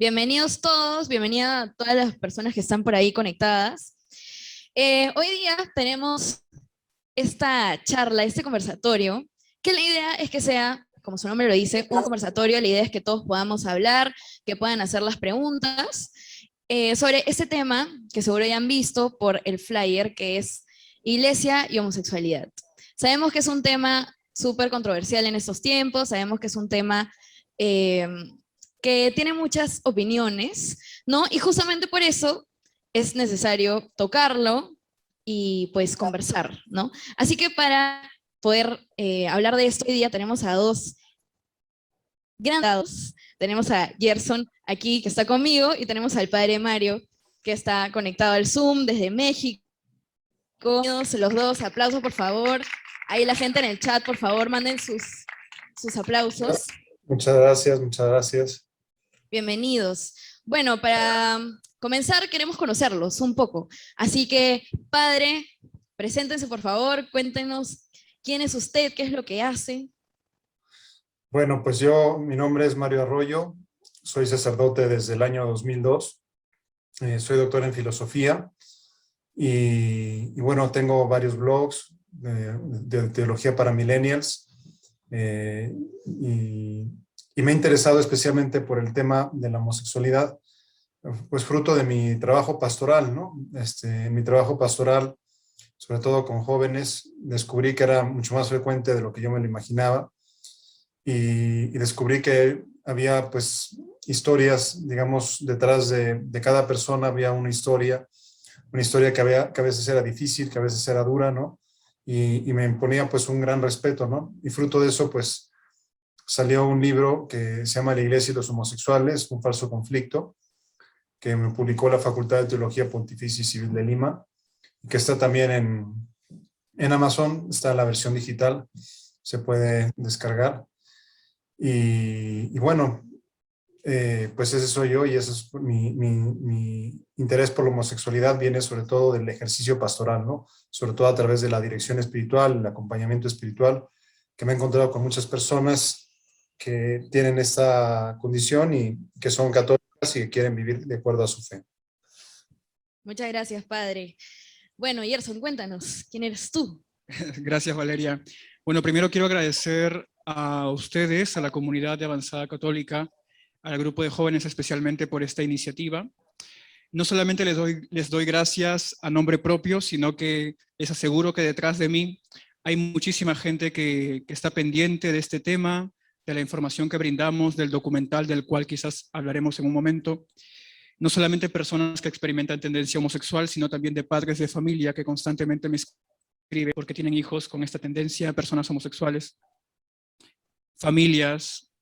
Bienvenidos todos, bienvenida a todas las personas que están por ahí conectadas. Hoy día tenemos esta charla, este conversatorio, que la idea es que sea, como su nombre lo dice, un conversatorio. La idea es que todos podamos hablar, que puedan hacer las preguntas sobre ese tema que seguro ya han visto por el flyer, que es Iglesia y homosexualidad. Sabemos que es un tema súper controversial en estos tiempos, sabemos que es un tema eh, que tiene muchas opiniones, ¿no? Y justamente por eso es necesario tocarlo y pues conversar, ¿no? Así que para poder hablar de esto hoy día tenemos a dos grandes. Tenemos a Gerson aquí que está conmigo y tenemos al padre Mario que está conectado al Zoom desde México. Los dos, aplausos por favor. Ahí la gente en el chat, por favor, manden sus aplausos. Muchas gracias, muchas gracias. Bienvenidos. Bueno, para comenzar queremos conocerlos un poco. Así que, padre, preséntense por favor, cuéntenos quién es usted, qué es lo que hace. Bueno, pues mi nombre es Mario Arroyo, soy sacerdote desde el año 2002, soy doctor en filosofía y bueno, tengo varios blogs de teología para millennials y me he interesado especialmente por el tema de la homosexualidad, pues fruto de mi trabajo pastoral, ¿no? Mi trabajo pastoral, sobre todo con jóvenes, descubrí que era mucho más frecuente de lo que yo me lo imaginaba. Y descubrí que había pues historias, digamos, detrás de cada persona había una historia que a veces era difícil, que a veces era dura, ¿no? Y me imponía pues un gran respeto, ¿no? Y fruto de eso pues salió un libro que se llama La Iglesia y los homosexuales, un falso conflicto, que me publicó la Facultad de Teología Pontificia y Civil de Lima, que está también en Amazon, está la versión digital, se puede descargar. Y bueno, pues ese soy yo y ese es mi interés por la homosexualidad viene sobre todo del ejercicio pastoral, ¿no? Sobre todo a través de la dirección espiritual, el acompañamiento espiritual, que me he encontrado con muchas personas que tienen esta condición y que son católicas y que quieren vivir de acuerdo a su fe. Muchas gracias, padre. Bueno, Gerson, cuéntanos, ¿quién eres tú? Gracias, Valeria. Bueno, primero quiero agradecer a ustedes, a la comunidad de Avanzada Católica, al grupo de jóvenes especialmente por esta iniciativa. No solamente les doy gracias a nombre propio, sino que les aseguro que detrás de mí hay muchísima gente que está pendiente de este tema, de la información que brindamos, del documental del cual quizás hablaremos en un momento. No solamente personas que experimentan tendencia homosexual, sino también de padres de familia que constantemente me escriben porque tienen hijos con esta tendencia, personas homosexuales, familias,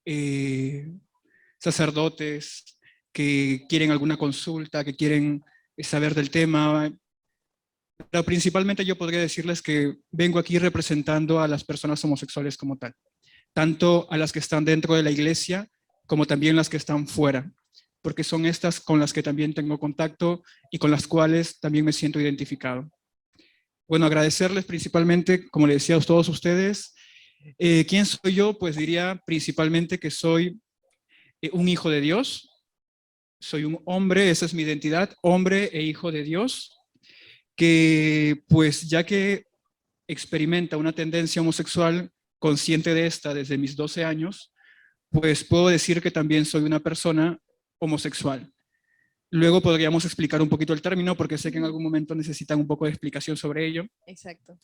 sacerdotes que quieren alguna consulta, que quieren saber del tema. Pero principalmente yo podría decirles que vengo aquí representando a las personas homosexuales como tal, tanto a las que están dentro de la iglesia como también las que están fuera, porque son estas con las que también tengo contacto y con las cuales también me siento identificado. Bueno, agradecerles principalmente, como les decía a todos ustedes, ¿quién soy yo? Pues diría principalmente que soy un hijo de Dios, soy un hombre, esa es mi identidad, hombre e hijo de Dios, que pues ya que experimenta una tendencia homosexual, consciente de esta desde mis 12 años, pues puedo decir que también soy una persona homosexual. Luego podríamos explicar un poquito el término, porque sé que en algún momento necesitan un poco de explicación sobre ello. Exacto.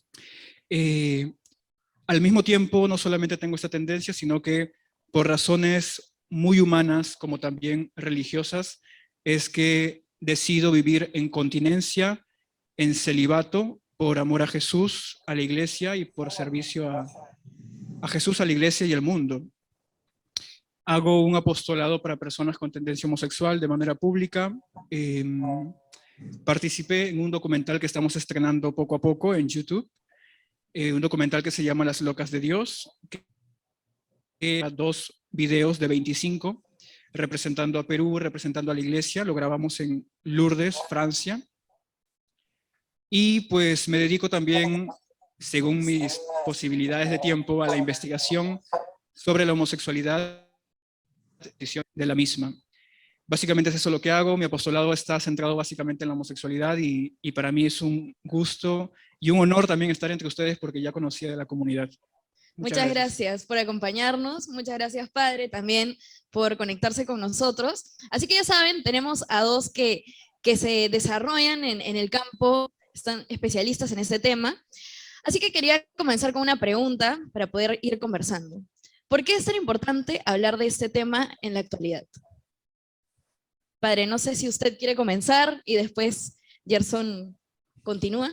Al mismo tiempo, no solamente tengo esta tendencia, sino que por razones muy humanas, como también religiosas, es que decido vivir en continencia, en celibato, por amor a Jesús, a la iglesia y por servicio a Jesús, a la iglesia y al mundo. Hago un apostolado para personas con tendencia homosexual de manera pública. Participé en un documental que estamos estrenando poco a poco en YouTube, un documental que se llama Las Locas de Dios, que 2 videos de 25, representando a Perú, representando a la iglesia. Lo grabamos en Lourdes, Francia. Y pues me dedico también, según mis posibilidades de tiempo, a la investigación sobre la homosexualidad de la misma. Básicamente es eso lo que hago. Mi apostolado está centrado básicamente en la homosexualidad y para mí es un gusto y un honor también estar entre ustedes porque ya conocía de la comunidad. Muchas gracias por acompañarnos, muchas gracias padre también por conectarse con nosotros. Así que ya saben, tenemos a dos que se desarrollan en el campo, están especialistas en este tema. Así que quería comenzar con una pregunta para poder ir conversando. ¿Por qué es tan importante hablar de este tema en la actualidad? Padre, no sé si usted quiere comenzar y después Gerson continúa.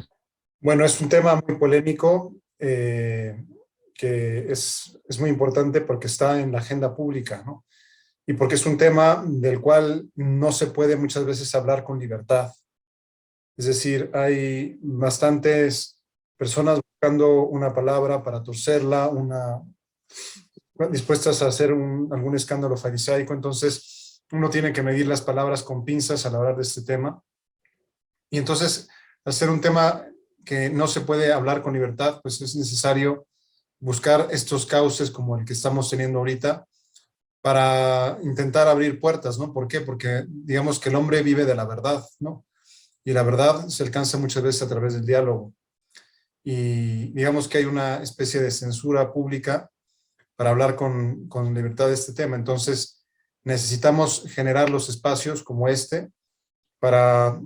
Bueno, es un tema muy polémico que es muy importante porque está en la agenda pública, ¿no? Y porque es un tema del cual no se puede muchas veces hablar con libertad. Es decir, hay bastantes personas buscando una palabra para torcerla, dispuestas a hacer algún escándalo farisaico. Entonces, uno tiene que medir las palabras con pinzas al hablar de este tema. Y entonces, al ser un tema que no se puede hablar con libertad, pues es necesario buscar estos cauces como el que estamos teniendo ahorita para intentar abrir puertas, ¿no? ¿Por qué? Porque digamos que el hombre vive de la verdad, ¿no? Y la verdad se alcanza muchas veces a través del diálogo. Y digamos que hay una especie de censura pública para hablar con libertad de este tema. Entonces, necesitamos generar los espacios como este para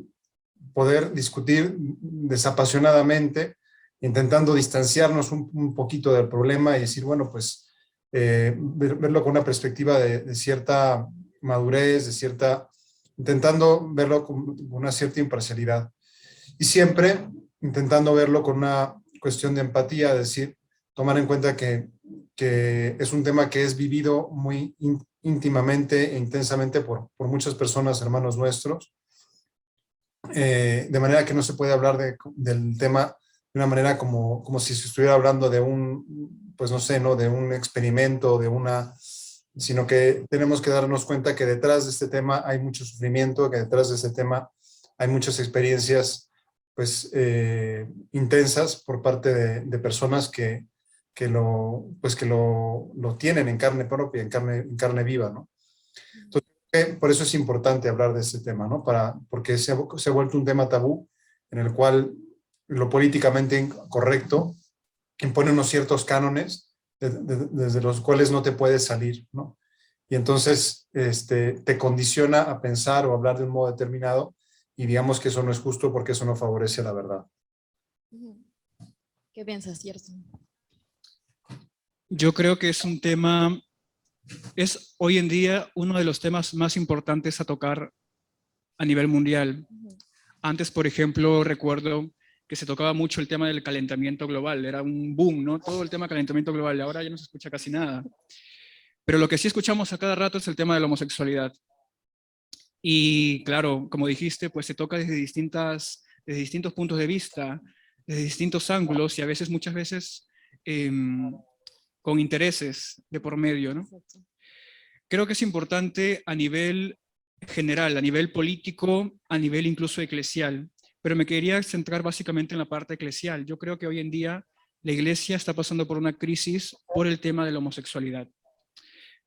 poder discutir desapasionadamente, intentando distanciarnos un poquito del problema y decir, bueno, pues verlo con una perspectiva de cierta madurez, intentando verlo con una cierta imparcialidad. Y siempre intentando verlo con una cuestión de empatía, es decir, tomar en cuenta que es un tema que es vivido muy íntimamente e intensamente por muchas personas, hermanos nuestros, de manera que no se puede hablar del tema de una manera como si se estuviera hablando de pues no sé, ¿no? De un experimento, sino que tenemos que darnos cuenta que detrás de este tema hay mucho sufrimiento, que detrás de este tema hay muchas experiencias pues intensas por parte de personas que lo tienen en carne propia, en carne viva, ¿no? Entonces, por eso es importante hablar de este tema, ¿no? Porque se ha vuelto un tema tabú en el cual lo políticamente correcto impone unos ciertos cánones desde los cuales no te puedes salir, ¿no? Y entonces te condiciona a pensar o hablar de un modo determinado y digamos que eso no es justo porque eso no favorece la verdad. ¿Qué piensas, Gerson? Yo creo que es un tema, es hoy en día uno de los temas más importantes a tocar a nivel mundial. Antes, por ejemplo, recuerdo que se tocaba mucho el tema del calentamiento global, era un boom, ¿no? Todo el tema del calentamiento global, ahora ya no se escucha casi nada. Pero lo que sí escuchamos a cada rato es el tema de la homosexualidad. Y claro, como dijiste, pues se toca desde distintos puntos de vista, desde distintos ángulos y a veces, muchas veces, con intereses de por medio, ¿no? Creo que es importante a nivel general, a nivel político, a nivel incluso eclesial, pero me quería centrar básicamente en la parte eclesial. Yo creo que hoy en día la iglesia está pasando por una crisis por el tema de la homosexualidad.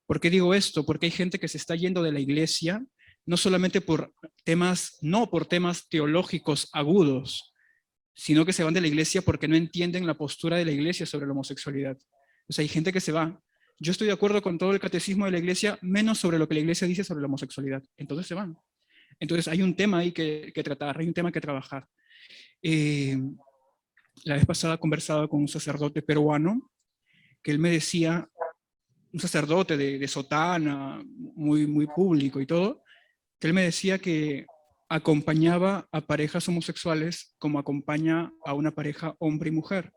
¿Por qué digo esto? Porque hay gente que se está yendo de la iglesia, no solamente no por temas teológicos agudos, sino que se van de la iglesia porque no entienden la postura de la iglesia sobre la homosexualidad. O sea, hay gente que se va. Yo estoy de acuerdo con todo el catecismo de la iglesia, menos sobre lo que la iglesia dice sobre la homosexualidad. Entonces se van. Entonces hay un tema ahí que tratar, hay un tema que trabajar. La vez pasada conversaba con un sacerdote peruano, que él me decía, un sacerdote de sotana, muy público y todo, que él me decía que acompañaba a parejas homosexuales como acompaña a una pareja hombre y mujer.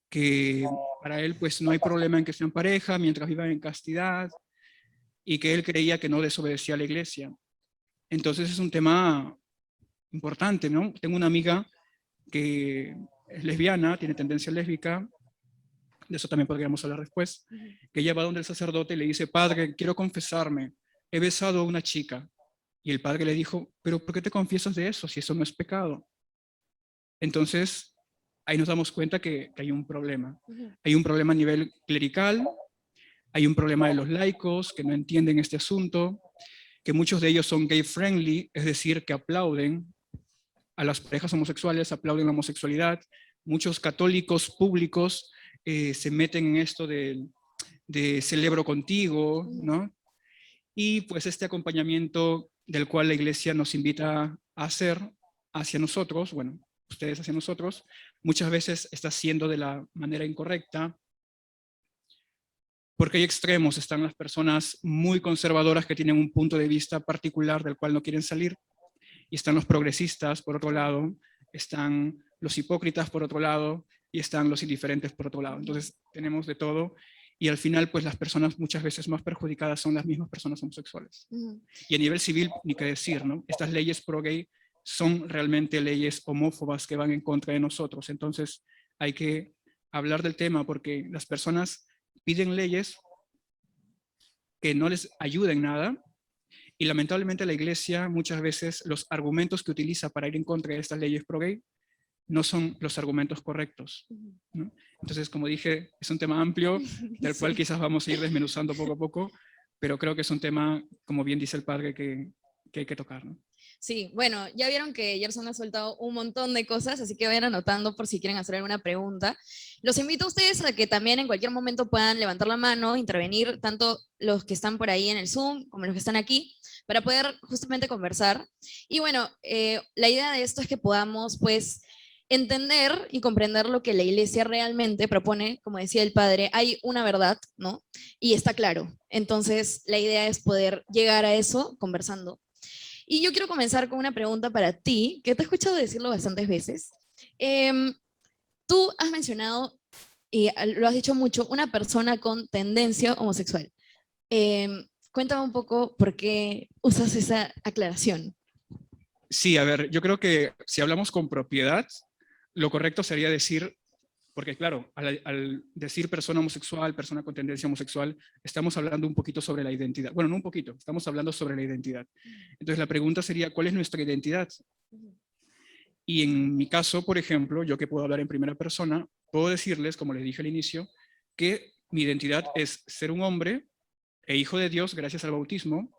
Que para él pues no hay problema en que sean pareja mientras vivan en castidad y que él creía que no desobedecía a la iglesia. Entonces es un tema importante, ¿no? Tengo una amiga que es lesbiana, tiene tendencia lésbica, de eso también podríamos hablar después, que ella va donde el sacerdote y le dice, padre, quiero confesarme, he besado a una chica. Y el padre le dijo, pero ¿por qué te confiesas de eso si eso no es pecado? Entonces, ahí nos damos cuenta que hay un problema. Hay un problema a nivel clerical, hay un problema de los laicos que no entienden este asunto, que muchos de ellos son gay friendly, es decir, que aplauden a las parejas homosexuales, aplauden la homosexualidad. Muchos católicos públicos se meten en esto de celebro contigo, ¿no? Y pues este acompañamiento del cual la Iglesia nos invita a hacer hacia nosotros, bueno, ustedes hacia nosotros, muchas veces está siendo de la manera incorrecta, porque hay extremos. Están las personas muy conservadoras que tienen un punto de vista particular del cual no quieren salir, y están los progresistas por otro lado, están los hipócritas por otro lado, y están los indiferentes por otro lado. Entonces tenemos de todo, y al final pues las personas muchas veces más perjudicadas son las mismas personas homosexuales. Y a nivel civil, ni qué decir, ¿no? Estas leyes pro-gay son realmente leyes homófobas que van en contra de nosotros. Entonces hay que hablar del tema, porque las personas piden leyes que no les ayuden nada, y lamentablemente la Iglesia muchas veces los argumentos que utiliza para ir en contra de estas leyes pro-gay no son los argumentos correctos, ¿no? Entonces, como dije, es un tema amplio, del cual quizás vamos a ir desmenuzando poco a poco, pero creo que es un tema, como bien dice el padre, que hay que tocar, ¿no? Sí, bueno, ya vieron que Gerson ha soltado un montón de cosas, así que vayan anotando por si quieren hacer alguna pregunta. Los invito a ustedes a que también en cualquier momento puedan levantar la mano, intervenir, tanto los que están por ahí en el Zoom como los que están aquí, para poder justamente conversar. Y bueno, la idea de esto es que podamos, pues, entender y comprender lo que la Iglesia realmente propone. Como decía el padre, hay una verdad, ¿no? Y está claro. Entonces, la idea es poder llegar a eso conversando. Y yo quiero comenzar con una pregunta para ti, que te he escuchado decirlo bastantes veces. Tú has mencionado, y lo has dicho mucho, una persona con tendencia homosexual. Cuéntame un poco por qué usas esa aclaración. Sí, a ver, yo creo que si hablamos con propiedad, lo correcto sería decir, porque claro, al decir persona homosexual, persona con tendencia homosexual, estamos hablando un poquito sobre la identidad. Bueno, no un poquito, estamos hablando sobre la identidad. Entonces la pregunta sería, ¿cuál es nuestra identidad? Y en mi caso, por ejemplo, yo que puedo hablar en primera persona, puedo decirles, como les dije al inicio, que mi identidad es ser un hombre e hijo de Dios gracias al bautismo,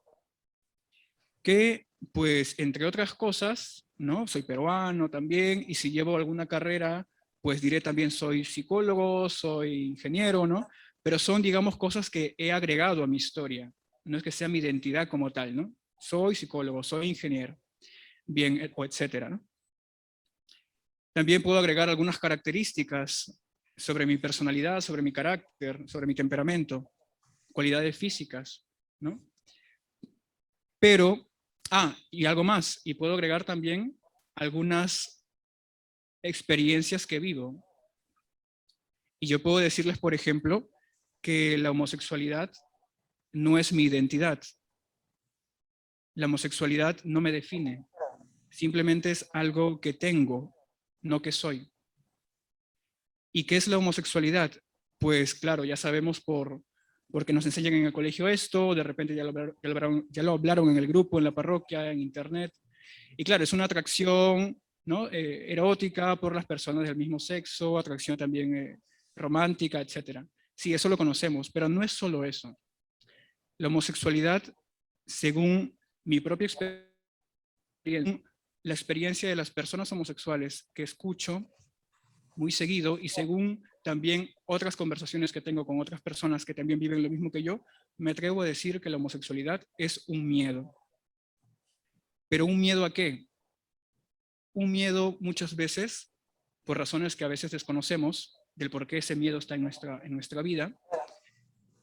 que pues entre otras cosas, ¿no? Soy peruano también, y si llevo alguna carrera, pues diré también soy psicólogo, soy ingeniero, ¿no? Pero son, digamos, cosas que he agregado a mi historia, no es que sea mi identidad como tal, ¿no? Soy psicólogo, soy ingeniero, bien, o etcétera, ¿no? También puedo agregar algunas características sobre mi personalidad, sobre mi carácter, sobre mi temperamento, cualidades físicas, ¿no? Pero, y algo más, y puedo agregar también algunas experiencias que vivo. Y yo puedo decirles, por ejemplo, que la homosexualidad no es mi identidad. La homosexualidad no me define. Simplemente es algo que tengo, no que soy. ¿Y qué es la homosexualidad? Pues claro, ya sabemos porque nos enseñan en el colegio esto, de repente ya lo hablaron en el grupo, en la parroquia, en internet. Y claro, es una atracción, ¿no? Erótica por las personas del mismo sexo, atracción también romántica, etc. Sí, eso lo conocemos, pero no es solo eso. La homosexualidad, según mi propia experiencia, la experiencia de las personas homosexuales que escucho muy seguido, y según también otras conversaciones que tengo con otras personas que también viven lo mismo que yo, me atrevo a decir que la homosexualidad es un miedo. ¿Pero un miedo a qué? Un miedo muchas veces, por razones que a veces desconocemos, del por qué ese miedo está en nuestra vida,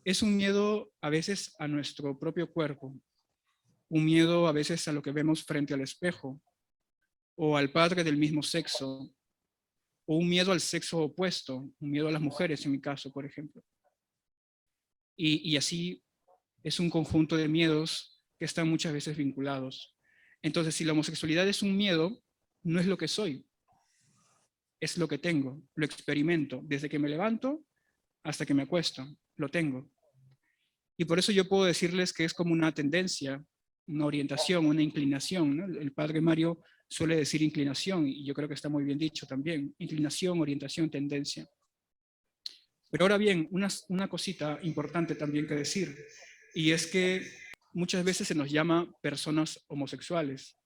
es un miedo a veces a nuestro propio cuerpo, un miedo a veces a lo que vemos frente al espejo, o al padre del mismo sexo, o un miedo al sexo opuesto, un miedo a las mujeres en mi caso, por ejemplo. Y así es un conjunto de miedos que están muchas veces vinculados. Entonces, si la homosexualidad es un miedo, no es lo que soy, es lo que tengo, lo experimento, desde que me levanto hasta que me acuesto, lo tengo. Y por eso yo puedo decirles que es como una tendencia, una orientación, una inclinación, ¿no? El padre Mario suele decir inclinación, y yo creo que está muy bien dicho también, inclinación, orientación, tendencia. Pero ahora bien, una cosita importante también que decir, y es que muchas veces se nos llama personas homosexuales.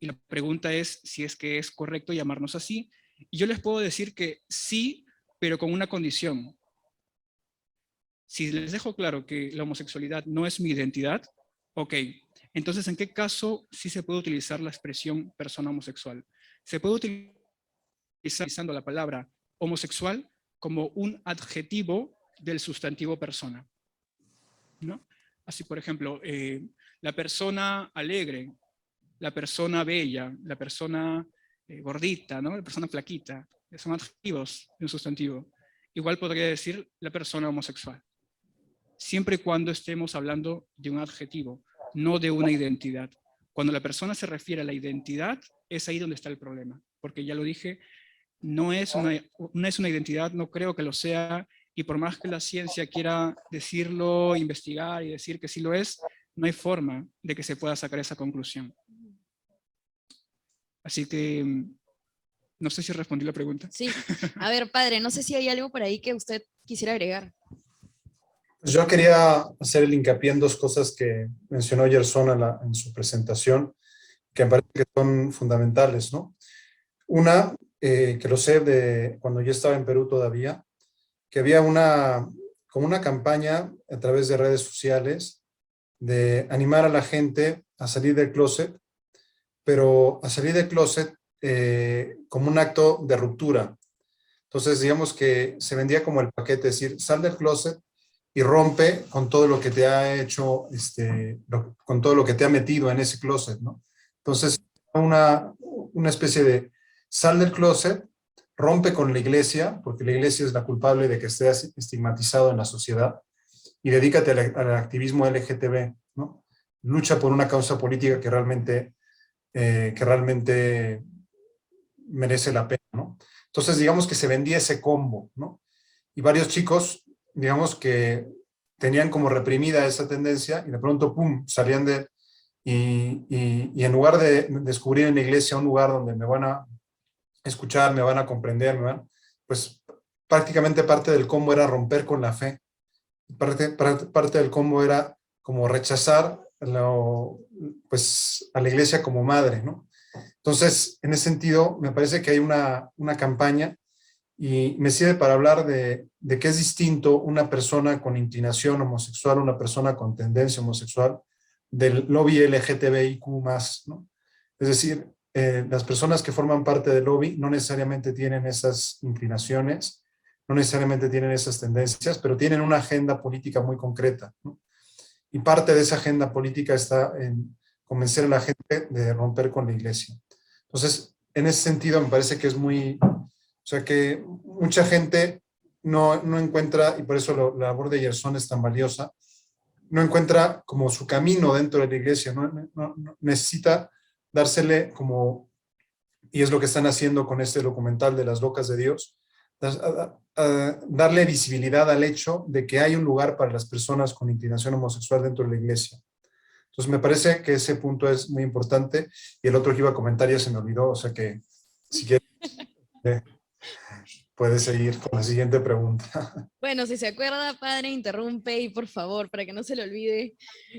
Y la pregunta es si es que es correcto llamarnos así. Y yo les puedo decir que sí, pero con una condición. Si les dejo claro que la homosexualidad no es mi identidad, ok. Entonces, ¿en qué caso sí se puede utilizar la expresión persona homosexual? Se puede utilizar utilizando la palabra homosexual como un adjetivo del sustantivo persona, ¿no? Así, por ejemplo, la persona alegre, la persona bella, la persona gordita, ¿no? La persona flaquita, son adjetivos de un sustantivo. Igual podría decir la persona homosexual, siempre y cuando estemos hablando de un adjetivo, no de una identidad. Cuando la persona se refiere a la identidad, es ahí donde está el problema, porque ya lo dije, no es una identidad, no creo que lo sea, y por más que la ciencia quiera decirlo, investigar y decir que sí lo es, no hay forma de que se pueda sacar esa conclusión. Así que no sé si respondí la pregunta. Sí. A ver, padre, no sé si hay algo por ahí que usted quisiera agregar. Pues yo quería hacer el hincapié en dos cosas que mencionó Gerson en su presentación, que me parece que son fundamentales, ¿no? Una, que lo sé de cuando yo estaba en Perú todavía, que había como una campaña a través de redes sociales de animar a la gente a salir del closet, pero a salir del closet como un acto de ruptura. Entonces, digamos que se vendía como el paquete, es decir, sal del closet y rompe con todo lo que te ha hecho, con todo lo que te ha metido en ese closet, ¿no? Entonces, una especie de sal del closet, rompe con la iglesia, porque la iglesia es la culpable de que estés estigmatizado en la sociedad, y dedícate al activismo LGTB, ¿no? Lucha por una causa política que realmente merece la pena, ¿no? Entonces, digamos que se vendía ese combo, ¿no? Y varios chicos, digamos que tenían como reprimida esa tendencia y de pronto, ¡pum!, salían y en lugar de descubrir en la iglesia un lugar donde me van a escuchar, me van a comprender, pues prácticamente parte del combo era romper con la fe. Parte del combo era como rechazar pues, a la iglesia como madre, ¿no? Entonces, en ese sentido, me parece que hay una campaña y me sirve para hablar de que es distinto una persona con inclinación homosexual, una persona con tendencia homosexual, del lobby LGTBIQ+, ¿no? Es decir, las personas que forman parte del lobby no necesariamente tienen esas inclinaciones, no necesariamente tienen esas tendencias, pero tienen una agenda política muy concreta, ¿no? Y parte de esa agenda política está en convencer a la gente de romper con la iglesia. Entonces, en ese sentido, me parece que es o sea, que mucha gente no encuentra, y por eso la labor de Gerson es tan valiosa, no encuentra como su camino dentro de la iglesia, no necesita dársele como, y es lo que están haciendo con este documental de Las Locas de Dios, darle visibilidad al hecho de que hay un lugar para las personas con inclinación homosexual dentro de la iglesia. Entonces me parece que ese punto es muy importante, y el otro que iba a comentar ya se me olvidó, o sea que si quieres puedes seguir con la siguiente pregunta. Bueno, si se acuerda, padre, interrumpe y por favor, para que no se le olvide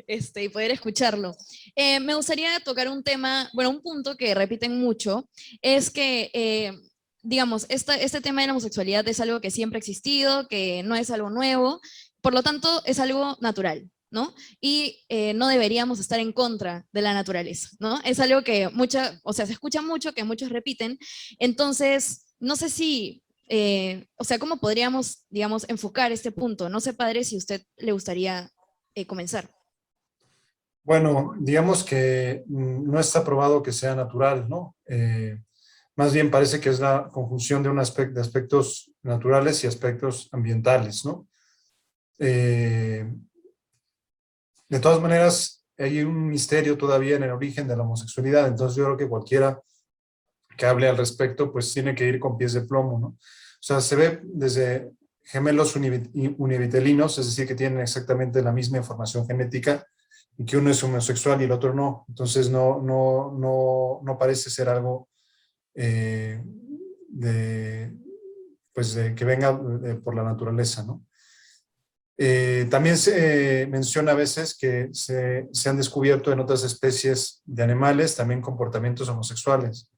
y poder escucharlo. Me gustaría tocar un tema, bueno, un punto que repiten mucho, es que, digamos, este tema de la homosexualidad es algo que siempre ha existido, que no es algo nuevo, por lo tanto, es algo natural, ¿no? Y no deberíamos estar en contra de la naturaleza, ¿no? Es algo que se escucha mucho, que muchos repiten, entonces, no sé si o sea, ¿cómo podríamos, digamos, enfocar este punto? No sé, padre, si a usted le gustaría comenzar. Bueno, digamos que no está probado que sea natural, ¿no? Más bien parece que es la conjunción de aspectos naturales y aspectos ambientales, ¿no? De todas maneras, hay un misterio todavía en el origen de la homosexualidad, entonces yo creo que cualquiera que hable al respecto, pues tiene que ir con pies de plomo, ¿no? O sea, se ve desde gemelos univitelinos, es decir, que tienen exactamente la misma información genética, y que uno es homosexual y el otro no. Entonces no parece ser algo pues que venga por la naturaleza, ¿no? También se menciona a veces que se han descubierto en otras especies de animales también comportamientos homosexuales.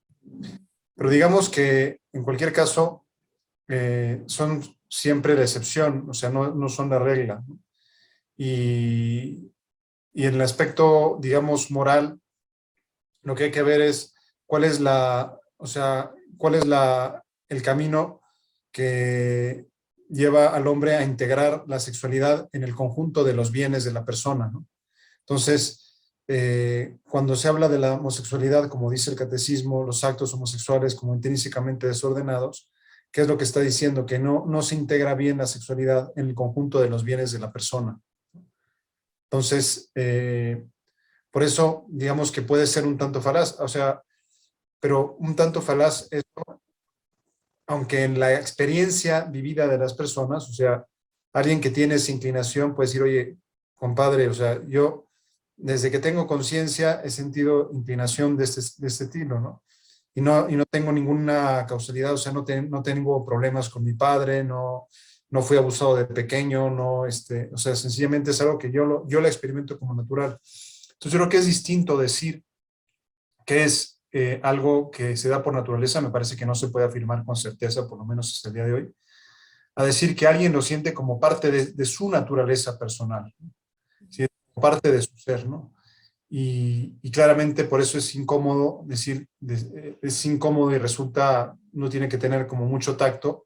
Pero digamos que en cualquier caso son siempre la excepción, o sea, no son la regla, ¿no? Y en el aspecto, digamos, moral, lo que hay que ver es cuál es el camino que lleva al hombre a integrar la sexualidad en el conjunto de los bienes de la persona, ¿no? Entonces, cuando se habla de la homosexualidad, como dice el catecismo, los actos homosexuales como intrínsecamente desordenados, ¿qué es lo que está diciendo? Que no se integra bien la sexualidad en el conjunto de los bienes de la persona. Entonces, por eso, digamos que puede ser un tanto falaz, o sea, pero un tanto falaz es, aunque en la experiencia vivida de las personas, o sea, alguien que tiene esa inclinación puede decir, oye, compadre, o sea, yo desde que tengo conciencia he sentido inclinación de este estilo, ¿no? Y no tengo ninguna causalidad, o sea, no tengo problemas con mi padre, no fui abusado de pequeño, o sea, sencillamente es algo que yo lo experimento como natural. Entonces yo creo que es distinto decir que es algo que se da por naturaleza, me parece que no se puede afirmar con certeza, por lo menos hasta el día de hoy, a decir que alguien lo siente como parte de su naturaleza personal, ¿sí? Como parte de su ser, ¿no? Y claramente por eso es incómodo decir, es incómodo y resulta, no tiene que tener como mucho tacto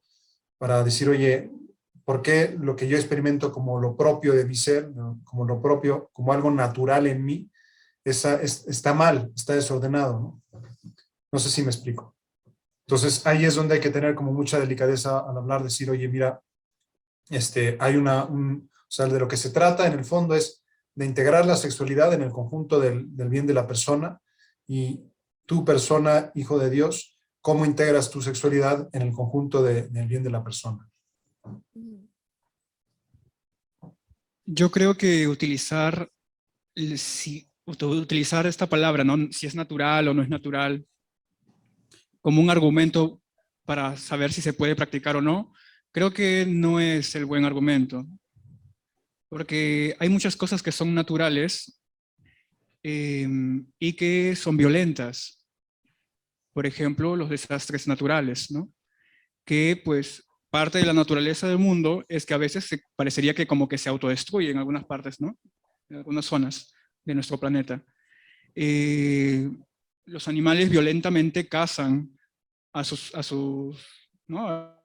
para decir, oye, ¿por qué lo que yo experimento como lo propio de mi ser, ¿no? Como lo propio, como algo natural en mí, está mal, está desordenado, ¿no? No sé si me explico. Entonces ahí es donde hay que tener como mucha delicadeza al hablar, decir, oye, mira, hay o sea, de lo que se trata en el fondo es de integrar la sexualidad en el conjunto del bien de la persona, y tu persona, hijo de Dios, ¿cómo integras tu sexualidad en el conjunto del bien de la persona? Yo creo que utilizar esta palabra, ¿no? Si es natural o no es natural, como un argumento para saber si se puede practicar o no, creo que no es el buen argumento. Porque hay muchas cosas que son naturales y que son violentas. Por ejemplo, los desastres naturales, ¿no? Que pues parte de la naturaleza del mundo es que a veces parecería que como que se autodestruye en algunas partes, ¿no? En algunas zonas de nuestro planeta. Los animales violentamente cazan ¿no? A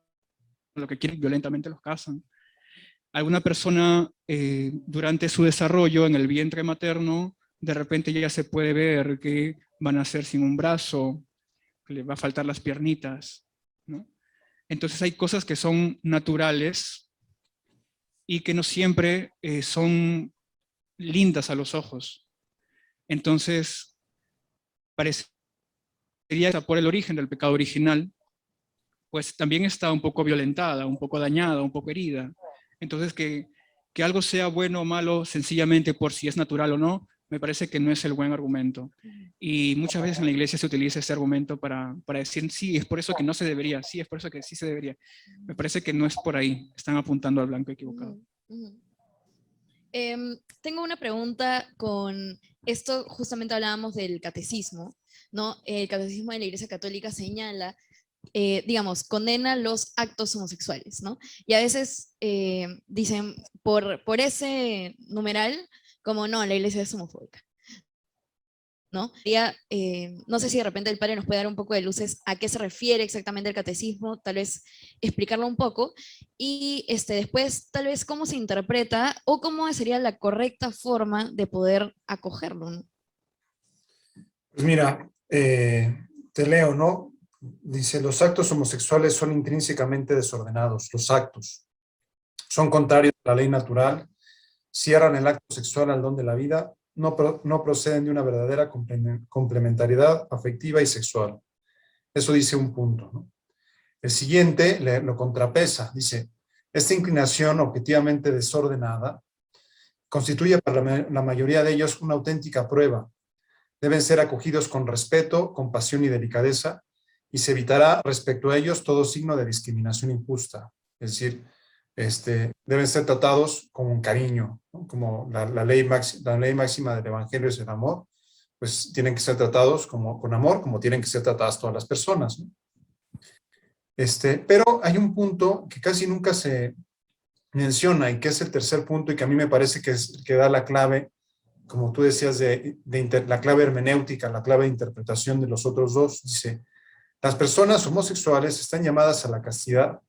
lo que quieren violentamente los cazan. Alguna persona durante su desarrollo en el vientre materno, de repente ya se puede ver que van a nacer sin un brazo, que le va a faltar las piernitas, ¿no? Entonces hay cosas que son naturales y que no siempre son lindas a los ojos. Entonces, parecería que por el origen del pecado original, pues también está un poco violentada, un poco dañada, un poco herida. Entonces, que algo sea bueno o malo sencillamente por si es natural o no, me parece que no es el buen argumento. Y muchas veces en la iglesia se utiliza ese argumento para decir, sí, es por eso que no se debería, sí, es por eso que sí se debería. Me parece que no es por ahí, están apuntando al blanco equivocado. Tengo una pregunta con esto, justamente hablábamos del catecismo, ¿no? El catecismo de la Iglesia Católica señala, digamos, condena los actos homosexuales, ¿no? Y a veces dicen, por ese numeral, como no, la Iglesia es homofóbica, ¿no? No sé si de repente el padre nos puede dar un poco de luces a qué se refiere exactamente el catecismo, tal vez explicarlo un poco, y después tal vez cómo se interpreta o cómo sería la correcta forma de poder acogerlo, ¿no? Pues mira, te leo, ¿no? Dice, los actos homosexuales son intrínsecamente desordenados. Los actos son contrarios a la ley natural, cierran el acto sexual al don de la vida, no proceden de una verdadera complementariedad afectiva y sexual. Eso dice un punto, ¿no? El siguiente lo contrapesa, dice, esta inclinación objetivamente desordenada constituye para la mayoría de ellos una auténtica prueba. Deben ser acogidos con respeto, compasión y delicadeza, y se evitará respecto a ellos todo signo de discriminación injusta. Es decir, deben ser tratados con cariño, ¿no? Como la ley máxima del Evangelio es el amor, pues tienen que ser tratados con amor, como tienen que ser tratadas todas las personas, ¿no? Pero hay un punto que casi nunca se menciona y que es el tercer punto y que a mí me parece que es el que da la clave, como tú decías, la clave hermenéutica, la clave de interpretación de los otros dos. Dice, las personas homosexuales están llamadas a la castidad,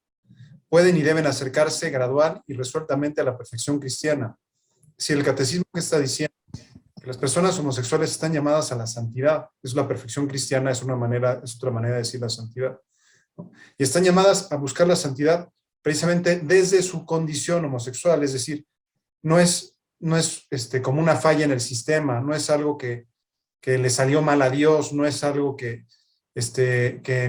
pueden y deben acercarse gradual y resueltamente a la perfección cristiana. Si el catecismo que está diciendo que las personas homosexuales están llamadas a la santidad, es la perfección cristiana, es otra manera de decir la santidad, ¿no? Y están llamadas a buscar la santidad precisamente desde su condición homosexual, es decir, no es como una falla en el sistema, no es algo que le salió mal a Dios, no es algo que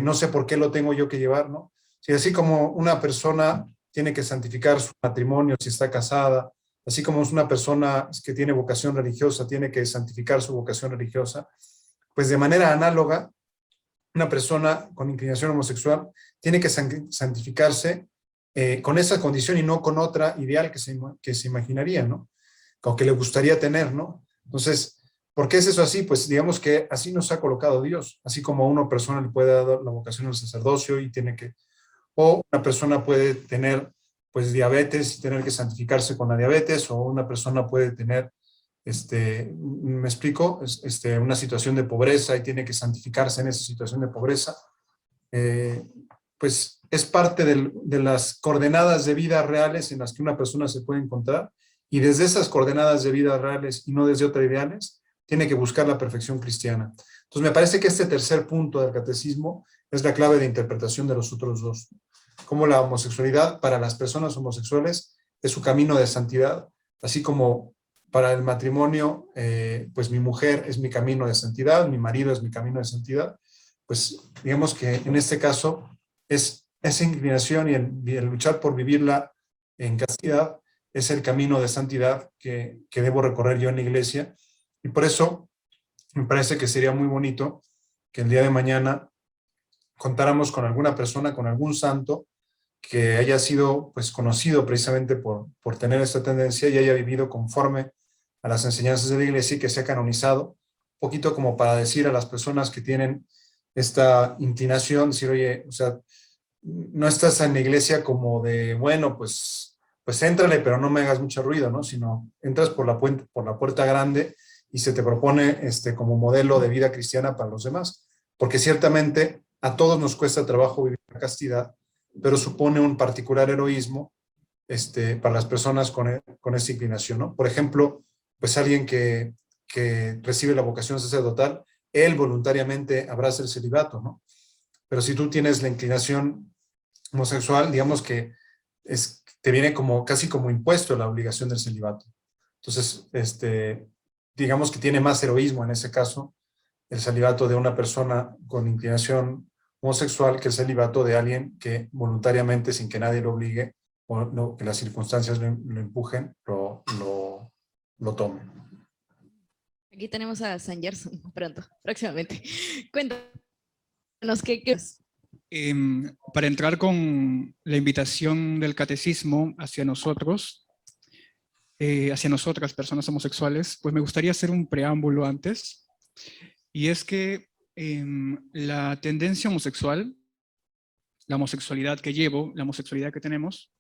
no sé por qué lo tengo yo que llevar, ¿no? Si así como una persona tiene que santificar su matrimonio si está casada, así como es una persona que tiene vocación religiosa, tiene que santificar su vocación religiosa, pues de manera análoga, una persona con inclinación homosexual tiene que santificarse con esa condición y no con otra ideal que se imaginaría, ¿no? O que le gustaría tener, ¿no? Entonces, ¿por qué es eso así? Pues digamos que así nos ha colocado Dios, así como a una persona le puede dar la vocación al sacerdocio y tiene que, o una persona puede tener pues diabetes y tener que santificarse con la diabetes, o una persona puede tener, me explico, una situación de pobreza y tiene que santificarse en esa situación de pobreza. Pues es parte de las coordenadas de vida reales en las que una persona se puede encontrar, y desde esas coordenadas de vida reales y no desde otras ideales, tiene que buscar la perfección cristiana. Entonces me parece que este tercer punto del catecismo es la clave de interpretación de los otros dos. Como la homosexualidad para las personas homosexuales es su camino de santidad, así como para el matrimonio, pues mi mujer es mi camino de santidad, mi marido es mi camino de santidad, pues digamos que en este caso es esa inclinación y el luchar por vivirla en castidad es el camino de santidad que debo recorrer yo en la iglesia, y por eso me parece que sería muy bonito que el día de mañana contáramos con alguna persona, con algún santo que haya sido pues conocido precisamente por tener esta tendencia y haya vivido conforme a las enseñanzas de la iglesia y que sea canonizado, un poquito como para decir a las personas que tienen esta inclinación, decir, oye, o sea, no estás en la iglesia como de, bueno, pues éntrale, pero no me hagas mucho ruido, ¿no? Sino entras por la puerta grande y se te propone como modelo de vida cristiana para los demás. Porque ciertamente a todos nos cuesta trabajo vivir la castidad, pero supone un particular heroísmo para las personas con esa inclinación, ¿no? Por ejemplo, pues alguien que recibe la vocación sacerdotal, él voluntariamente abraza el celibato, ¿no? Pero si tú tienes la inclinación homosexual, digamos que te viene como casi como impuesto la obligación del celibato. Entonces, digamos que tiene más heroísmo en ese caso el celibato de una persona con inclinación homosexual que el celibato de alguien que voluntariamente, sin que nadie lo obligue o no, que las circunstancias lo empujen, lo tome. Aquí tenemos a San Gerson pronto, próximamente. Cuéntanos qué. Para entrar con la invitación del catecismo hacia nosotros, hacia nosotras, personas homosexuales, pues me gustaría hacer un preámbulo antes, y es que la tendencia homosexual, la homosexualidad que llevo, la homosexualidad que tenemos,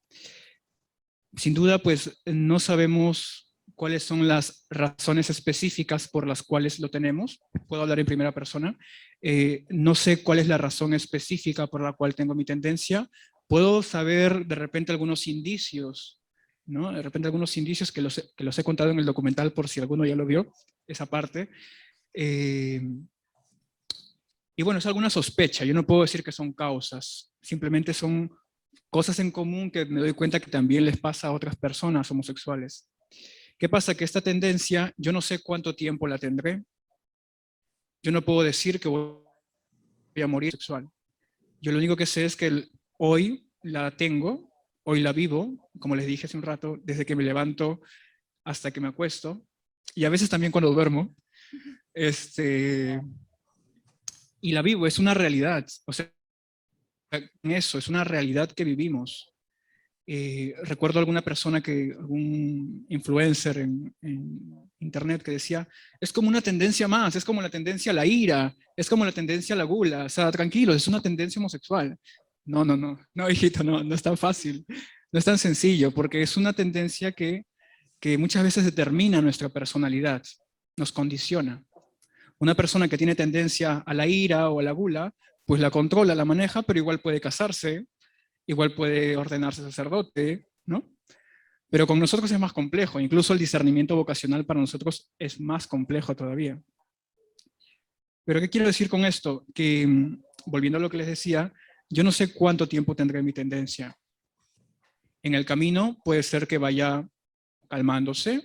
sin duda pues no sabemos cuáles son las razones específicas por las cuales lo tenemos. Puedo hablar en primera persona. No sé cuál es la razón específica por la cual tengo mi tendencia. Puedo saber de repente algunos indicios, ¿no? De repente algunos indicios que los he contado en el documental por si alguno ya lo vio, esa parte. Y bueno, es alguna sospecha. Yo no puedo decir que son causas. Simplemente son cosas en común que me doy cuenta que también les pasa a otras personas homosexuales. ¿Qué pasa? Que esta tendencia, yo no sé cuánto tiempo la tendré. Yo no puedo decir que voy a morir sexual. Yo lo único que sé es que hoy la tengo, hoy la vivo, como les dije hace un rato, desde que me levanto hasta que me acuesto, y a veces también cuando duermo, y la vivo, es una realidad. O sea, eso es una realidad que vivimos. Recuerdo alguna persona, algún influencer en internet que decía, es como una tendencia más, es como la tendencia a la ira, es como la tendencia a la gula, o sea, tranquilo, es una tendencia homosexual. No, hijito, no es tan fácil, no es tan sencillo, porque es una tendencia que muchas veces determina nuestra personalidad, nos condiciona. Una persona que tiene tendencia a la ira o a la gula, pues la controla, la maneja, pero igual puede casarse, igual puede ordenarse sacerdote, ¿no? Pero con nosotros es más complejo, incluso el discernimiento vocacional para nosotros es más complejo todavía. Pero ¿qué quiero decir con esto? Que, volviendo a lo que les decía, yo no sé cuánto tiempo tendré mi tendencia. En el camino puede ser que vaya calmándose.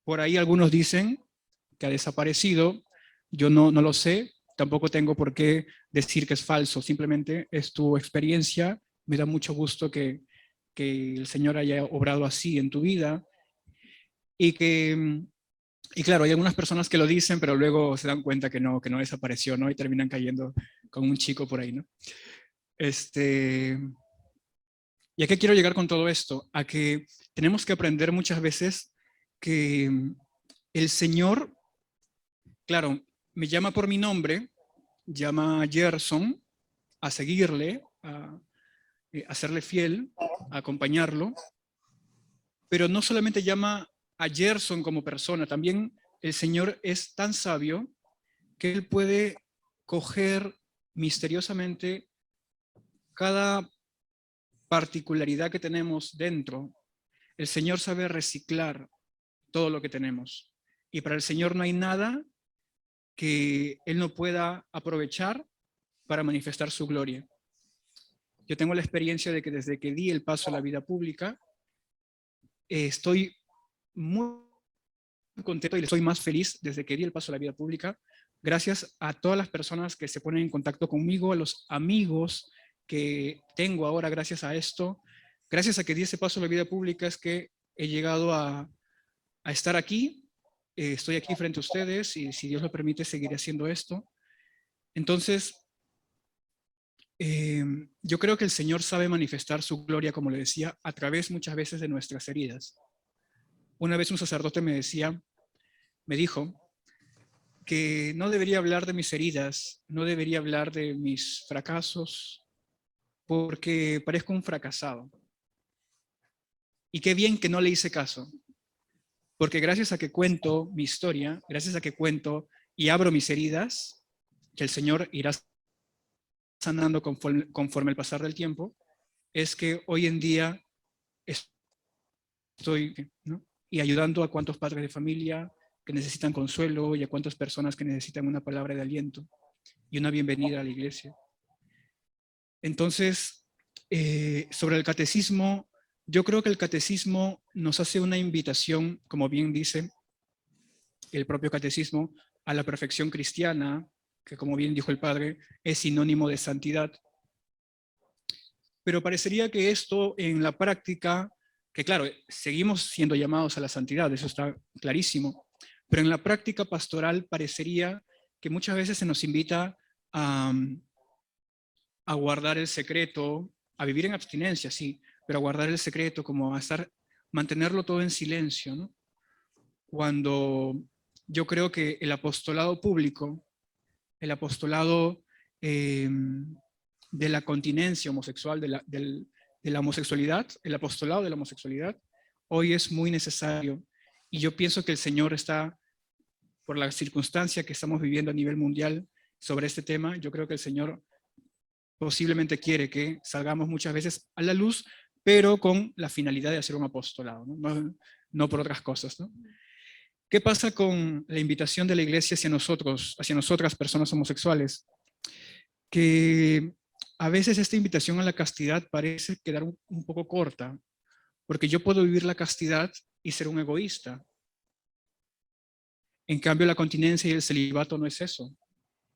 Por ahí algunos dicen que ha desaparecido. Yo no lo sé, tampoco tengo por qué decir que es falso, simplemente es tu experiencia. Me da mucho gusto que el Señor haya obrado así en tu vida y claro, hay algunas personas que lo dicen, pero luego se dan cuenta que no desapareció, ¿no? Y terminan cayendo con un chico por ahí, ¿no? ¿Y a qué quiero llegar con todo esto? A que tenemos que aprender muchas veces que el Señor, claro, me llama por mi nombre, llama a Gerson a seguirle, a serle fiel, a acompañarlo, pero no solamente llama a Gerson como persona, también el Señor es tan sabio que Él puede coger misteriosamente cada particularidad que tenemos dentro. El Señor sabe reciclar todo lo que tenemos. Y para el Señor no hay nada que Él no pueda aprovechar para manifestar su gloria. Yo tengo la experiencia de que desde que di el paso a la vida pública, estoy muy contento y estoy más feliz desde que di el paso a la vida pública, gracias a todas las personas que se ponen en contacto conmigo, a los amigos que tengo ahora gracias a esto. Gracias a que di ese paso a la vida pública es que he llegado a estar aquí. Estoy aquí frente a ustedes y si Dios lo permite seguiré haciendo esto. Entonces, yo creo que el Señor sabe manifestar su gloria, como le decía, a través muchas veces de nuestras heridas. Una vez un sacerdote me dijo que no debería hablar de mis heridas, no debería hablar de mis fracasos, porque parezco un fracasado. Y qué bien que no le hice caso, porque gracias a que cuento mi historia, gracias a que cuento y abro mis heridas, que el Señor irá sanando conforme el pasar del tiempo, es que hoy en día estoy, ¿no? Y ayudando a cuantos padres de familia que necesitan consuelo y a cuantas personas que necesitan una palabra de aliento y una bienvenida a la iglesia. Entonces, sobre el catecismo, yo creo que el catecismo nos hace una invitación, como bien dice el propio catecismo, a la perfección cristiana, que como bien dijo el padre, es sinónimo de santidad. Pero parecería que esto en la práctica, que claro, seguimos siendo llamados a la santidad, eso está clarísimo, pero en la práctica pastoral parecería que muchas veces se nos invita a guardar el secreto, a vivir en abstinencia, sí, pero a guardar el secreto, como a mantenerlo todo en silencio, ¿no? Cuando yo creo que el apostolado público, el apostolado de la continencia homosexual, de la homosexualidad, el apostolado de la homosexualidad, hoy es muy necesario. Y yo pienso que el Señor está, por la circunstancia que estamos viviendo a nivel mundial sobre este tema, yo creo que el Señor posiblemente quiere que salgamos muchas veces a la luz, pero con la finalidad de hacer un apostolado, no por otras cosas, ¿no? ¿Qué pasa con la invitación de la iglesia hacia nosotros, hacia nosotras personas homosexuales? Que a veces esta invitación a la castidad parece quedar un poco corta, porque yo puedo vivir la castidad y ser un egoísta. En cambio, la continencia y el celibato no es eso.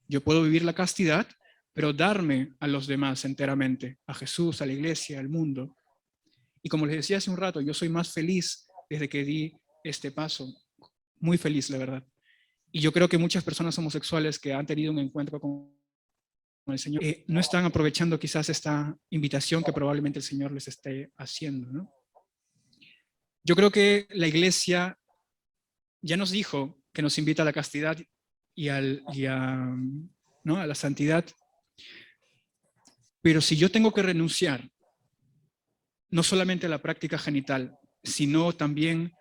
Yo puedo vivir la castidad, pero darme a los demás enteramente, a Jesús, a la iglesia, al mundo. Y como les decía hace un rato, yo soy más feliz desde que di este paso. Muy feliz, la verdad. Y yo creo que muchas personas homosexuales que han tenido un encuentro con el Señor, no están aprovechando quizás esta invitación que probablemente el Señor les esté haciendo, ¿no? Yo creo que la Iglesia ya nos dijo que nos invita a la castidad ¿no? a la santidad, pero si yo tengo que renunciar no solamente a la práctica genital, sino también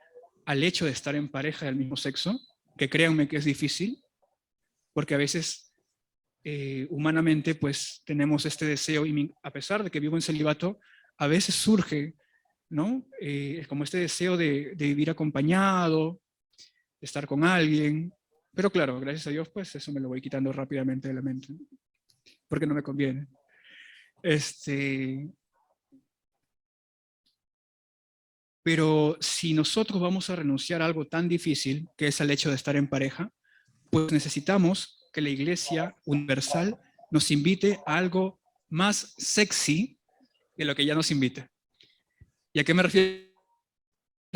al hecho de estar en pareja del mismo sexo, que créanme que es difícil, porque a veces humanamente pues tenemos este deseo, y a pesar de que vivo en celibato, a veces surge, ¿no? Como este deseo de vivir acompañado, de estar con alguien, pero claro, gracias a Dios pues eso me lo voy quitando rápidamente de la mente, ¿no? Porque no me conviene. Pero si nosotros vamos a renunciar a algo tan difícil, que es el hecho de estar en pareja, pues necesitamos que la Iglesia universal nos invite a algo más sexy de lo que ya nos invita. ¿Y a qué me refiero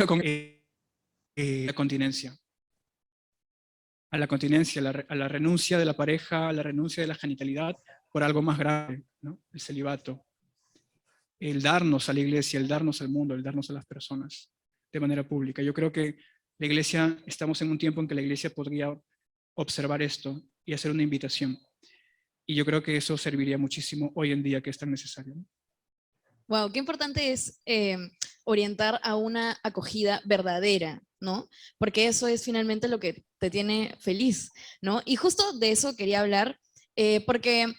con la continencia? A la continencia, a la renuncia de la pareja, a la renuncia de la genitalidad por algo más grave, ¿no? El celibato. El darnos a la Iglesia, el darnos al mundo, el darnos a las personas de manera pública. Yo creo que la Iglesia, estamos en un tiempo en que la Iglesia podría observar esto y hacer una invitación. Y yo creo que eso serviría muchísimo hoy en día, que es tan necesario, ¿no? Wow, qué importante es orientar a una acogida verdadera, ¿no? Porque eso es finalmente lo que te tiene feliz, ¿no? Y justo de eso quería hablar, porque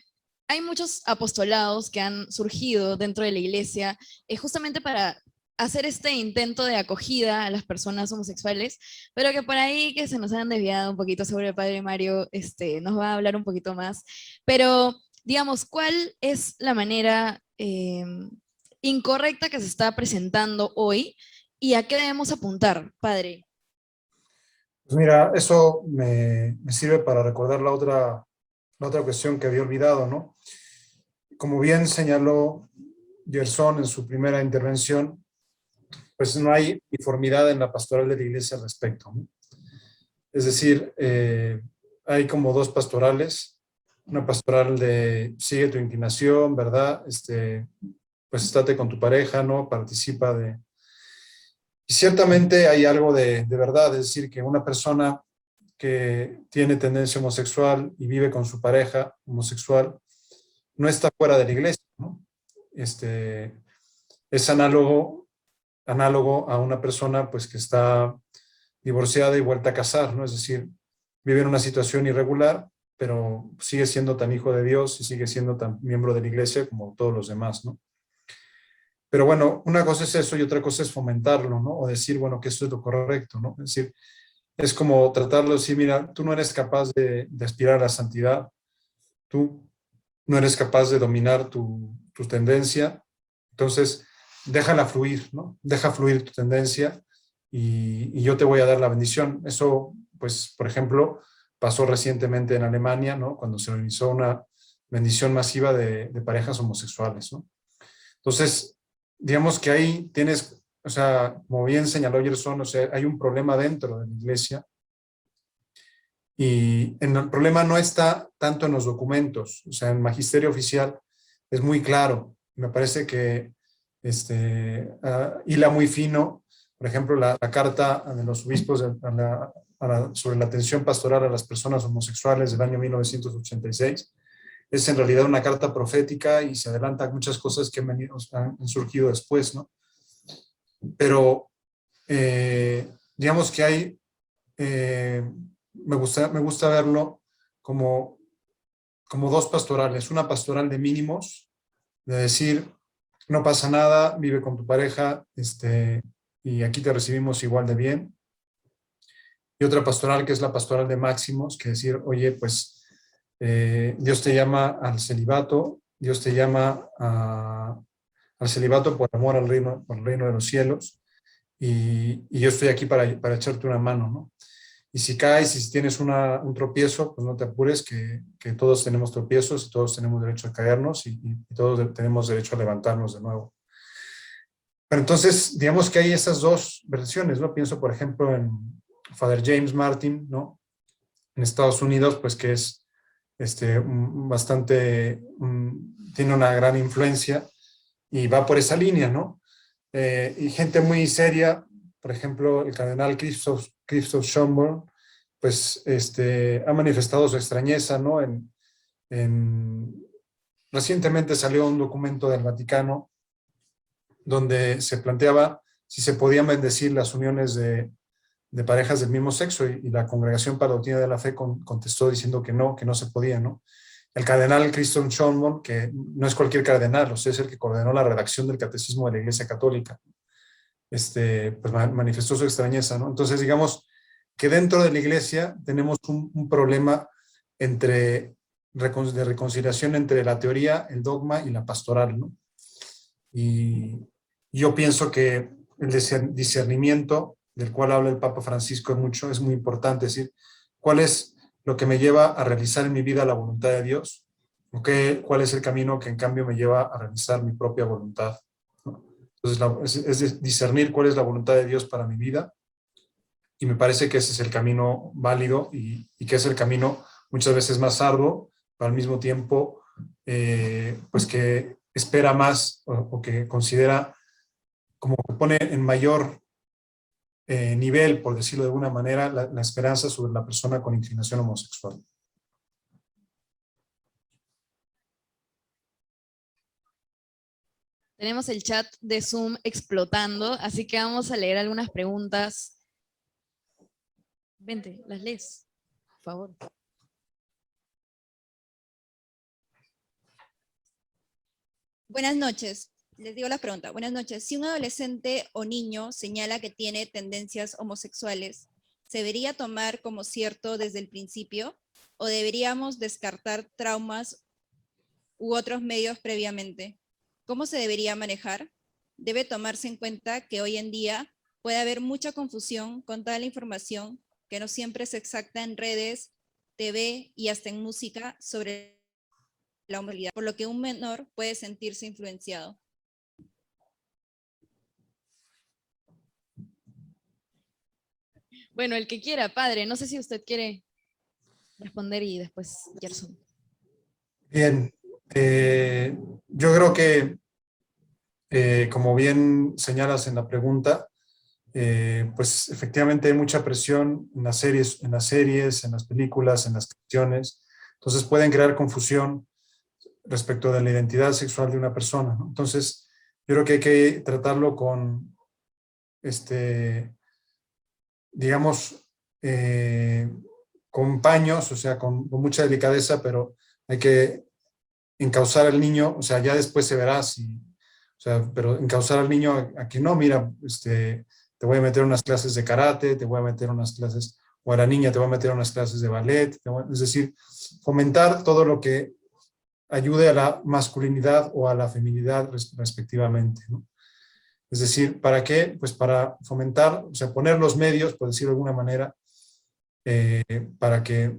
hay muchos apostolados que han surgido dentro de la iglesia justamente para hacer este intento de acogida a las personas homosexuales, pero que por ahí que se nos han desviado un poquito. Sobre el padre Mario nos va a hablar un poquito más, pero digamos, ¿cuál es la manera incorrecta que se está presentando hoy y a qué debemos apuntar, padre? Pues mira, eso me sirve para recordar la otra cuestión que había olvidado, ¿no? Como bien señaló Gerson en su primera intervención, pues no hay uniformidad en la pastoral de la iglesia al respecto, ¿no? Es decir, hay como dos pastorales, una pastoral de sigue tu inclinación, ¿verdad? Pues estate con tu pareja, ¿no? Participa de... Y ciertamente hay algo de verdad, es decir, que una persona que tiene tendencia homosexual y vive con su pareja homosexual no está fuera de la iglesia, ¿no? Es análogo a una persona pues que está divorciada y vuelta a casar, ¿no? Es decir, vive en una situación irregular, pero sigue siendo tan hijo de Dios y sigue siendo tan miembro de la iglesia como todos los demás, ¿no? Pero bueno, una cosa es eso y otra cosa es fomentarlo, ¿no? O decir, bueno, que esto es lo correcto, ¿no? Es decir, es como tratarlo de decir, mira, tú no eres capaz de aspirar a la santidad, tú no eres capaz de dominar tu tendencia, entonces déjala fluir, ¿no? Deja fluir tu tendencia y yo te voy a dar la bendición. Eso, pues, por ejemplo, pasó recientemente en Alemania, ¿no? Cuando se organizó una bendición masiva de parejas homosexuales, ¿no? Entonces, digamos que ahí tienes, o sea, como bien señaló Gerson, o sea, hay un problema dentro de la iglesia y el problema no está tanto en los documentos, o sea, en el magisterio oficial es muy claro. Me parece que hila muy fino, por ejemplo, la carta de los obispos sobre la atención pastoral a las personas homosexuales del año 1986. Es en realidad una carta profética y se adelanta a muchas cosas que han surgido después, ¿no? Pero digamos que hay, me gusta verlo como dos pastorales. Una pastoral de mínimos, de decir, no pasa nada, vive con tu pareja y aquí te recibimos igual de bien. Y otra pastoral que es la pastoral de máximos, que decir, oye, pues Dios te llama al celibato, Dios te llama al celibato por amor al reino de los cielos, y yo estoy aquí para echarte una mano, ¿no? Y si caes y si tienes un tropiezo, pues no te apures, que todos tenemos tropiezos y todos tenemos derecho a caernos y todos tenemos derecho a levantarnos de nuevo. Pero entonces, digamos que hay esas dos versiones, ¿no? Pienso, por ejemplo, en Father James Martin, ¿no? En Estados Unidos, pues que es tiene una gran influencia y va por esa línea, ¿no? Y gente muy seria, por ejemplo, el cardenal Christoph Schönborn, pues ha manifestado su extrañeza, ¿no? Recientemente salió un documento del Vaticano donde se planteaba si se podían bendecir las uniones de parejas del mismo sexo y la Congregación para la Doctrina de la Fe contestó diciendo que no se podía, ¿no? El cardenal Christoph Schönborn, que no es cualquier cardenal, o sea, es el que coordinó la redacción del Catecismo de la Iglesia Católica, pues manifestó su extrañeza, ¿no? Entonces, digamos que dentro de la Iglesia tenemos un problema de reconciliación entre la teoría, el dogma y la pastoral, ¿no? Y yo pienso que el discernimiento del cual habla el Papa Francisco es muy importante, es decir, ¿cuál es lo que me lleva a realizar en mi vida la voluntad de Dios? ¿Cuál es el camino que en cambio me lleva a realizar mi propia voluntad? ¿No? Entonces, es discernir cuál es la voluntad de Dios para mi vida, y me parece que ese es el camino válido y que es el camino muchas veces más arduo, pero al mismo tiempo, pues que espera más o que considera como que pone en mayor nivel, por decirlo de alguna manera, la esperanza sobre la persona con inclinación homosexual. Tenemos el chat de Zoom explotando, así que vamos a leer algunas preguntas. Vente, las lees, por favor. Buenas noches. Les digo la pregunta. Buenas noches. Si un adolescente o niño señala que tiene tendencias homosexuales, ¿se debería tomar como cierto desde el principio o deberíamos descartar traumas u otros medios previamente? ¿Cómo se debería manejar? Debe tomarse en cuenta que hoy en día puede haber mucha confusión con toda la información que no siempre es exacta en redes, TV y hasta en música sobre la homosexualidad, por lo que un menor puede sentirse influenciado. Bueno, el que quiera, padre, no sé si usted quiere responder y después Gerson. Bien, yo creo que, como bien señalas en la pregunta, pues efectivamente hay mucha presión en las series, en las películas, en las canciones, entonces pueden crear confusión respecto de la identidad sexual de una persona, ¿no? Entonces, yo creo que hay que tratarlo con, digamos, con paños, o sea, con mucha delicadeza, pero hay que encauzar al niño, o sea, ya después se verá si, o sea, pero encauzar al niño a que no, mira, te voy a meter unas clases de karate, te voy a meter unas clases, o a la niña te voy a meter unas clases de ballet, es decir, fomentar todo lo que ayude a la masculinidad o a la feminidad respectivamente, ¿no? Es decir, ¿para qué? Pues para fomentar, o sea, poner los medios, por decirlo de alguna manera, para que,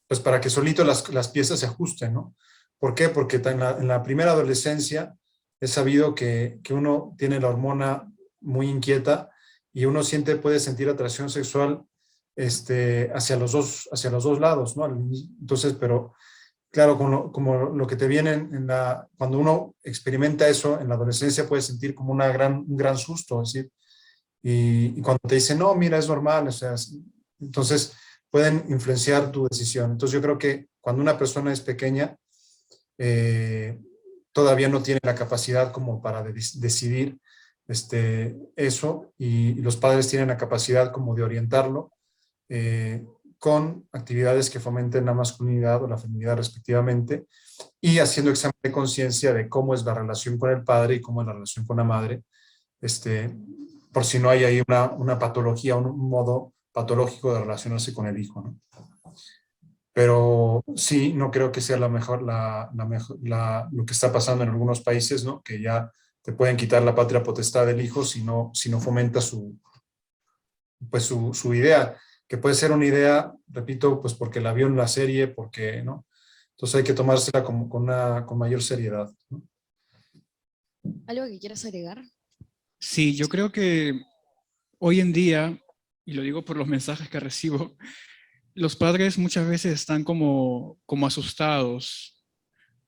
pues para que solito las piezas se ajusten, ¿no? ¿Por qué? Porque en la primera adolescencia es sabido que uno tiene la hormona muy inquieta y uno puede sentir atracción sexual hacia los dos lados, ¿no? Entonces, pero claro, como lo que te viene cuando uno experimenta eso en la adolescencia puede sentir como un gran susto, es decir, y cuando te dicen, no, mira, es normal, o sea, entonces pueden influenciar tu decisión. Entonces yo creo que cuando una persona es pequeña, todavía no tiene la capacidad como para decidir eso, y los padres tienen la capacidad como de orientarlo con actividades que fomenten la masculinidad o la feminidad respectivamente, y haciendo examen de conciencia de cómo es la relación con el padre y cómo es la relación con la madre, por si no hay ahí una patología, un modo patológico de relacionarse con el hijo, ¿no? Pero sí, no creo que sea lo que está pasando en algunos países, ¿no? Que ya te pueden quitar la patria potestad del hijo si no fomenta su idea, que puede ser una idea, repito, pues porque la vio en la serie, porque, ¿no? Entonces hay que tomársela con mayor seriedad, ¿no? ¿Algo que quieras agregar? Sí, yo creo que hoy en día, y lo digo por los mensajes que recibo, los padres muchas veces están como asustados,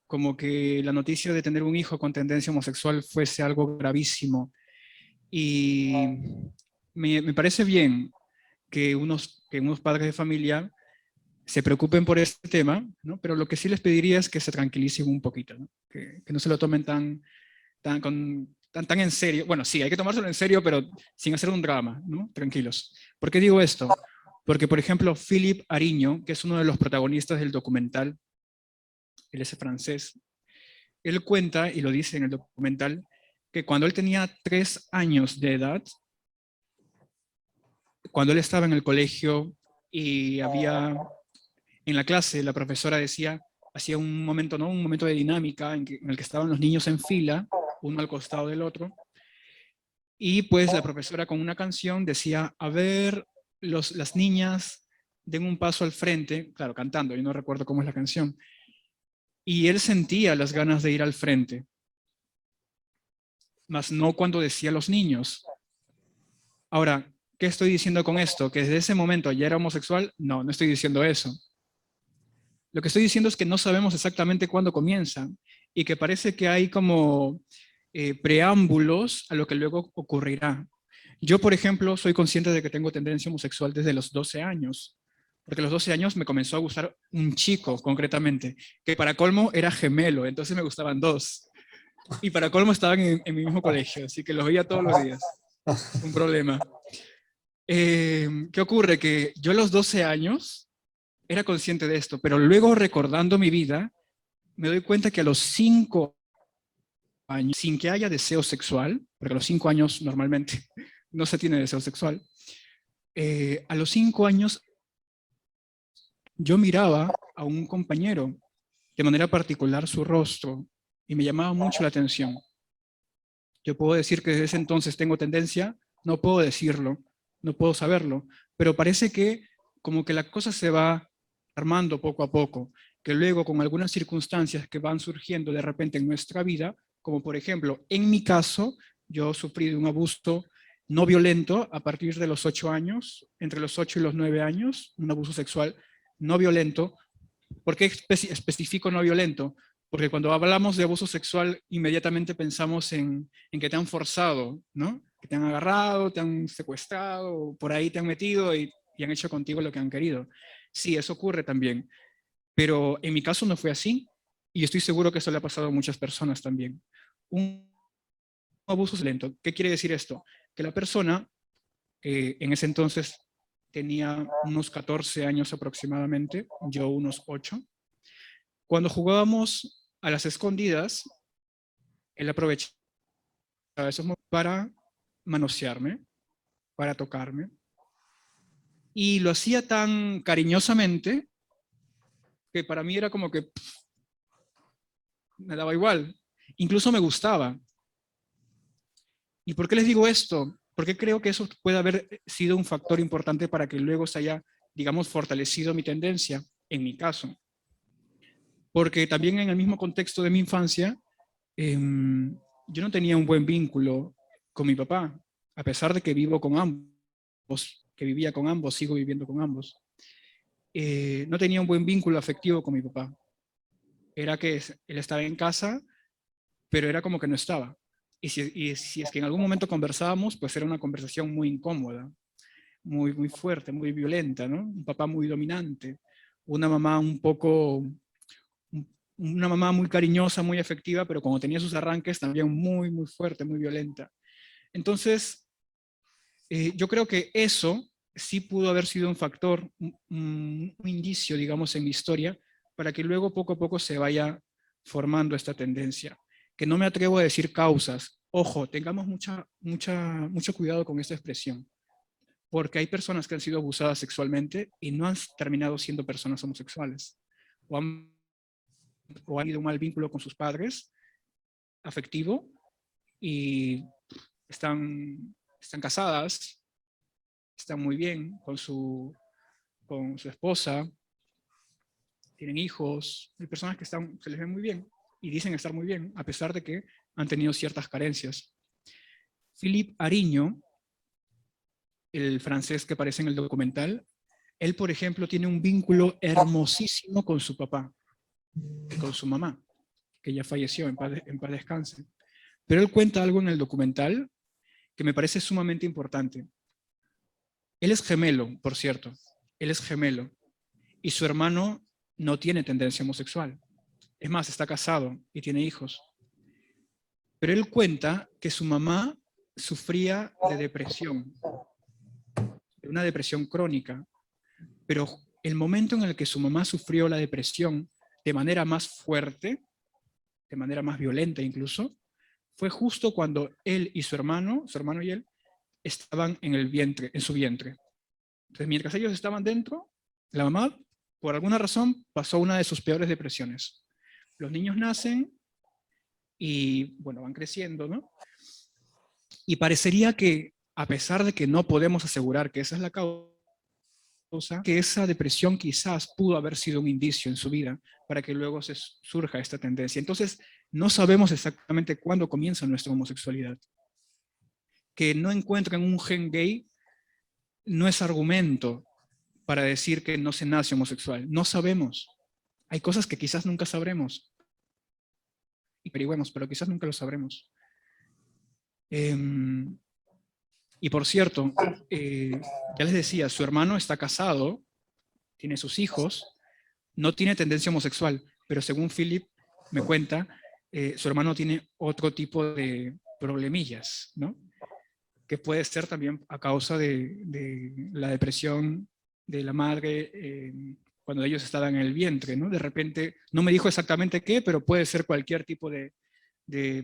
como que la noticia de tener un hijo con tendencia homosexual fuese algo gravísimo. Y me parece bien que unos padres de familia se preocupen por este tema, ¿no? Pero lo que sí les pediría es que se tranquilicen un poquito, ¿no? Que no se lo tomen tan en serio. Bueno, sí, hay que tomárselo en serio, pero sin hacer un drama, ¿no? Tranquilos. ¿Por qué digo esto? Porque, por ejemplo, Philippe Ariño, que es uno de los protagonistas del documental, él es francés, él cuenta, y lo dice en el documental, que cuando él tenía 3 años de edad, cuando él estaba en el colegio y en la clase, la profesora hacía un momento, ¿no? Un momento de dinámica en el que estaban los niños en fila, uno al costado del otro, y pues la profesora con una canción decía, a ver, las niñas den un paso al frente, claro, cantando, yo no recuerdo cómo es la canción, y él sentía las ganas de ir al frente, mas no cuando decía los niños. Ahora, ¿qué estoy diciendo con esto? ¿Que desde ese momento ya era homosexual? No, no estoy diciendo eso. Lo que estoy diciendo es que no sabemos exactamente cuándo comienzan y que parece que hay como preámbulos a lo que luego ocurrirá. Yo, por ejemplo, soy consciente de que tengo tendencia homosexual desde los 12 años, porque a los 12 años me comenzó a gustar un chico, concretamente, que para colmo era gemelo, entonces me gustaban dos. Y para colmo estaban en mi mismo colegio, así que los veía todos los días. Un problema. ¿Qué ocurre? Que yo a los 12 años era consciente de esto, pero luego recordando mi vida, me doy cuenta que a los 5 años, sin que haya deseo sexual, porque a los 5 años normalmente no se tiene deseo sexual, a los 5 años yo miraba a un compañero, de manera particular su rostro, y me llamaba mucho la atención. Yo puedo decir que desde ese entonces tengo tendencia, no puedo decirlo, no puedo saberlo, pero parece que como que la cosa se va armando poco a poco, que luego con algunas circunstancias que van surgiendo de repente en nuestra vida, como por ejemplo, en mi caso, yo sufrí de un abuso no violento a partir de los 8 años, entre los 8 y los 9 años, un abuso sexual no violento. ¿Por qué especifico no violento? Porque cuando hablamos de abuso sexual, inmediatamente pensamos en que te han forzado, ¿no? Que te han agarrado, te han secuestrado, por ahí te han metido y han hecho contigo lo que han querido. Sí, eso ocurre también. Pero en mi caso no fue así, y estoy seguro que eso le ha pasado a muchas personas también. Un abuso violento. ¿Qué quiere decir esto? Que la persona, en ese entonces tenía unos 14 años aproximadamente, yo unos 8. Cuando jugábamos a las escondidas, él aprovechaba esos momentos para manosearme, para tocarme, y lo hacía tan cariñosamente que para mí era como que me daba igual, incluso me gustaba. ¿Y por qué les digo esto? Porque creo que eso puede haber sido un factor importante para que luego se haya, digamos, fortalecido mi tendencia, en mi caso. Porque también en el mismo contexto de mi infancia, yo no tenía un buen vínculo con mi papá, a pesar de que vivo con ambos, que vivía con ambos, sigo viviendo con ambos. No tenía un buen vínculo afectivo con mi papá. Era que él estaba en casa, pero era como que no estaba. Y si es que en algún momento conversábamos, pues era una conversación muy incómoda, muy, muy fuerte, muy violenta, ¿no? Un papá muy dominante, una mamá una mamá muy cariñosa, muy afectiva, pero cuando tenía sus arranques también muy, muy fuerte, muy violenta. Entonces, yo creo que eso sí pudo haber sido un factor, un indicio, digamos, en mi historia, para que luego poco a poco se vaya formando esta tendencia. Que no me atrevo a decir causas. Ojo, tengamos mucho cuidado con esta expresión, porque hay personas que han sido abusadas sexualmente y no han terminado siendo personas homosexuales, o han tenido un mal vínculo con sus padres, afectivo, y están casadas, están muy bien con su esposa, tienen hijos, hay personas que se les ven muy bien y dicen estar muy bien, a pesar de que han tenido ciertas carencias. Philippe Ariño, el francés que aparece en el documental, Él, por ejemplo, tiene un vínculo hermosísimo con su papá y con su mamá, que ya falleció, en paz descanse. Pero él cuenta algo en el documental que me parece sumamente importante. Él es gemelo, por cierto. Él es gemelo. Y su hermano no tiene tendencia homosexual. Es más, está casado y tiene hijos. Pero él cuenta que su mamá sufría de depresión, de una depresión crónica. Pero el momento en el que su mamá sufrió la depresión de manera más fuerte, de manera más violenta incluso, fue justo cuando él y su hermano y él, estaban en el vientre, en su vientre. Entonces, mientras ellos estaban dentro, la mamá, por alguna razón, pasó una de sus peores depresiones. Los niños nacen y, bueno, van creciendo, ¿no? Y parecería que, a pesar de que no podemos asegurar que esa es la causa, que esa depresión quizás pudo haber sido un indicio en su vida para que luego surja esta tendencia. Entonces, no sabemos exactamente cuándo comienza nuestra homosexualidad. Que no encuentren un gen gay no es argumento para decir que no se nace homosexual. No sabemos. Hay cosas que quizás nunca sabremos. Y averigüemos, pero quizás nunca lo sabremos. Y por cierto, ya les decía, su hermano está casado, tiene sus hijos, no tiene tendencia homosexual, pero según Philip me cuenta, su hermano tiene otro tipo de problemillas, ¿no? Que puede ser también a causa de la depresión de la madre cuando ellos estaban en el vientre, ¿no? De repente, no me dijo exactamente qué, pero puede ser cualquier tipo de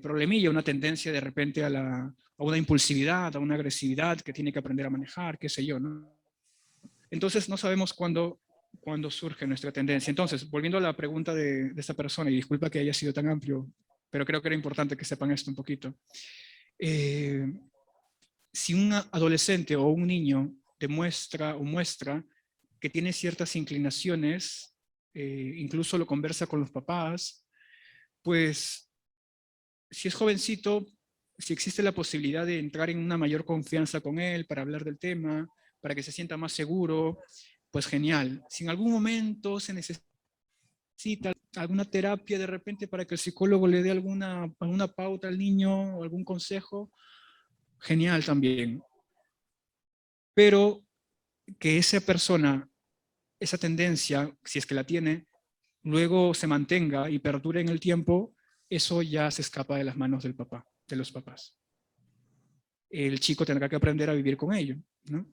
problemilla, una tendencia de repente a una impulsividad, a una agresividad que tiene que aprender a manejar, qué sé yo, ¿no? Entonces no sabemos cuándo surge nuestra tendencia. Entonces, volviendo a la pregunta de esta persona, y disculpa que haya sido tan amplio, pero creo que era importante que sepan esto un poquito. Si un adolescente o un niño demuestra o muestra que tiene ciertas inclinaciones, incluso lo conversa con los papás, pues si es jovencito, si existe la posibilidad de entrar en una mayor confianza con él para hablar del tema, para que se sienta más seguro, pues genial. Si en algún momento se necesita alguna terapia de repente para que el psicólogo le dé alguna pauta al niño o algún consejo, genial también. Pero que esa persona, esa tendencia, si es que la tiene, luego se mantenga y perdure en el tiempo, eso ya se escapa de las manos del papá, de los papás. El chico tendrá que aprender a vivir con ello, ¿no?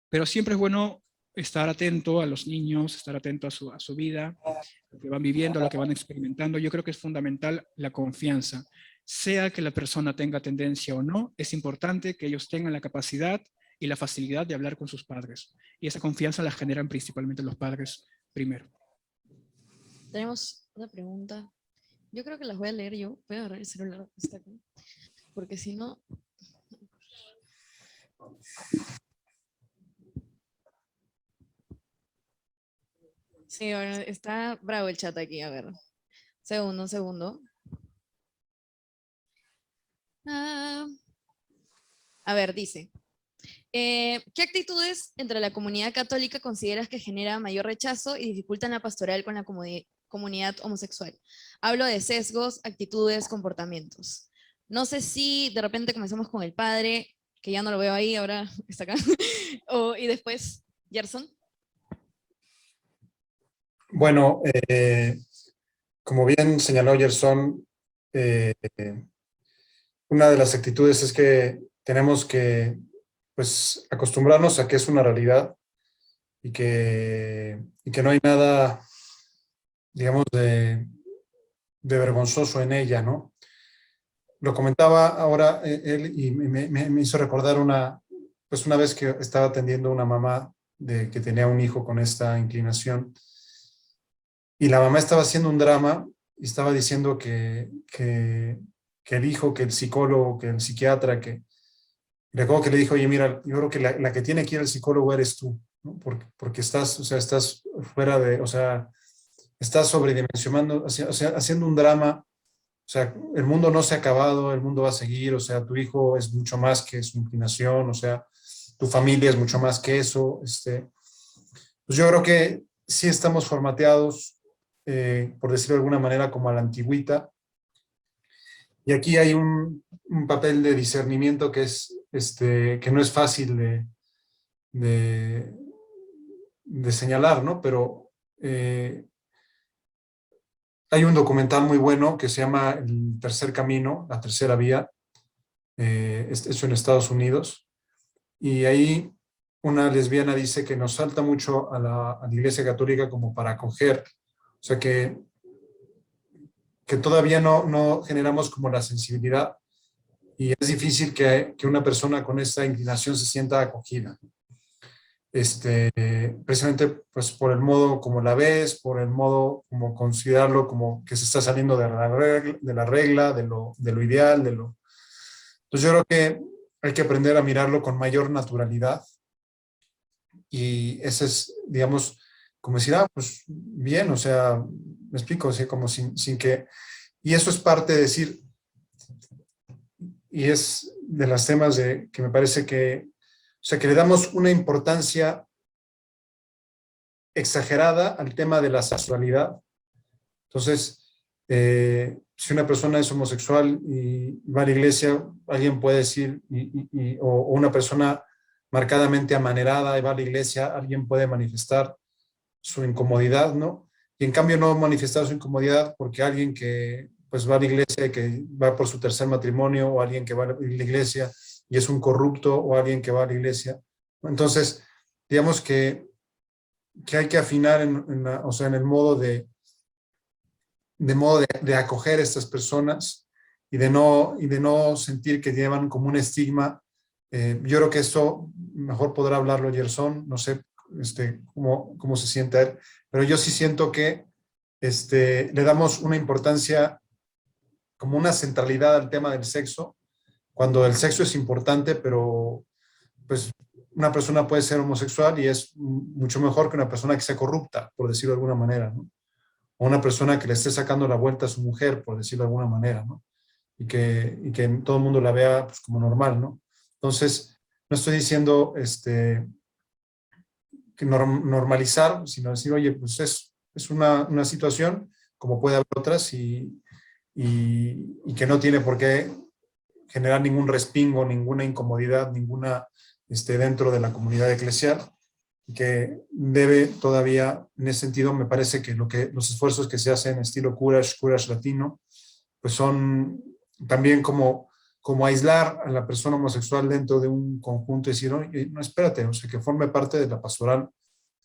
Pero siempre es bueno estar atento a los niños, estar atento a su vida, a lo que van viviendo, a lo que van experimentando. Yo creo que es fundamental la confianza. Sea que la persona tenga tendencia o no, es importante que ellos tengan la capacidad y la facilidad de hablar con sus padres. Y esa confianza la generan principalmente los padres primero. Tenemos una pregunta. Yo creo que las voy a leer yo. Voy a agarrar el celular que está aquí. Porque si no... Sí, ahora está bravo el chat aquí. A ver. Un segundo. A ver, dice. ¿Qué actitudes entre la comunidad católica consideras que genera mayor rechazo y dificultan la pastoral con la comunidad homosexual? Hablo de sesgos, actitudes, comportamientos. No sé si de repente comenzamos con el padre, que ya no lo veo ahí, ahora está acá, y después, Gerson. Bueno, como bien señaló Gerson, una de las actitudes es que tenemos que pues, acostumbrarnos a que es una realidad y que no hay nada, digamos, de vergonzoso en ella, ¿no? Lo comentaba ahora él y me hizo recordar una vez que estaba atendiendo a una mamá que tenía un hijo con esta inclinación y la mamá estaba haciendo un drama y estaba diciendo que el hijo, que el psicólogo, que el psiquiatra, recuerdo que le dijo, oye, mira, yo creo que la que tiene que ir al psicólogo eres tú, ¿no? Porque estás fuera de, o sea, estás sobredimensionando, haciendo un drama. O sea, el mundo no se ha acabado, el mundo va a seguir, o sea, tu hijo es mucho más que su inclinación, o sea, tu familia es mucho más que eso. Pues yo creo que sí estamos formateados, por decirlo de alguna manera, como a la antigüita. Y aquí hay un papel de discernimiento que que no es fácil de, de señalar, ¿no? Pero hay un documental muy bueno que se llama El Tercer Camino, la Tercera Vía, es hecho en Estados Unidos. Y ahí una lesbiana dice que nos falta mucho a la Iglesia Católica como para acoger. O sea, que todavía no generamos como la sensibilidad y es difícil que una persona con esta inclinación se sienta acogida. Precisamente pues por el modo como la ves, por el modo como considerarlo como que se está saliendo de la regla, de lo ideal, Entonces yo creo que hay que aprender a mirarlo con mayor naturalidad y ese es, digamos, como decir, pues bien, o sea, me explico, o sea, como sin que, y eso es parte de decir, y es de los temas que me parece que, o sea, que le damos una importancia exagerada al tema de la sexualidad. Entonces, si una persona es homosexual y va a la iglesia, alguien puede decir, o una persona marcadamente amanerada y va a la iglesia, alguien puede manifestar su incomodidad, ¿no? Y en cambio no manifestar su incomodidad porque alguien que pues va a la iglesia y que va por su tercer matrimonio, o alguien que va a la iglesia y es un corrupto, o alguien que va a la iglesia. Entonces, digamos que hay que afinar o sea, en el modo de acoger a estas personas y de no sentir que llevan como un estigma. Yo creo que esto mejor podrá hablarlo Gerson, no sé cómo se siente él, pero yo sí siento que le damos una importancia, como una centralidad al tema del sexo, cuando el sexo es importante, pero pues una persona puede ser homosexual y es mucho mejor que una persona que sea corrupta, por decirlo de alguna manera, ¿no? O una persona que le esté sacando la vuelta a su mujer, por decirlo de alguna manera, ¿no? Y que todo el mundo la vea pues, como normal, ¿no? Entonces, no estoy diciendo que normalizar, sino decir, oye, pues es una situación, como puede haber otras, y que no tiene por qué generar ningún respingo, ninguna incomodidad, ninguna dentro de la comunidad eclesial, que debe todavía, en ese sentido, me parece que los esfuerzos que se hacen en estilo Courage latino, pues son también como aislar a la persona homosexual dentro de un conjunto y decir, oye, no, espérate, o sea, que forme parte de la pastoral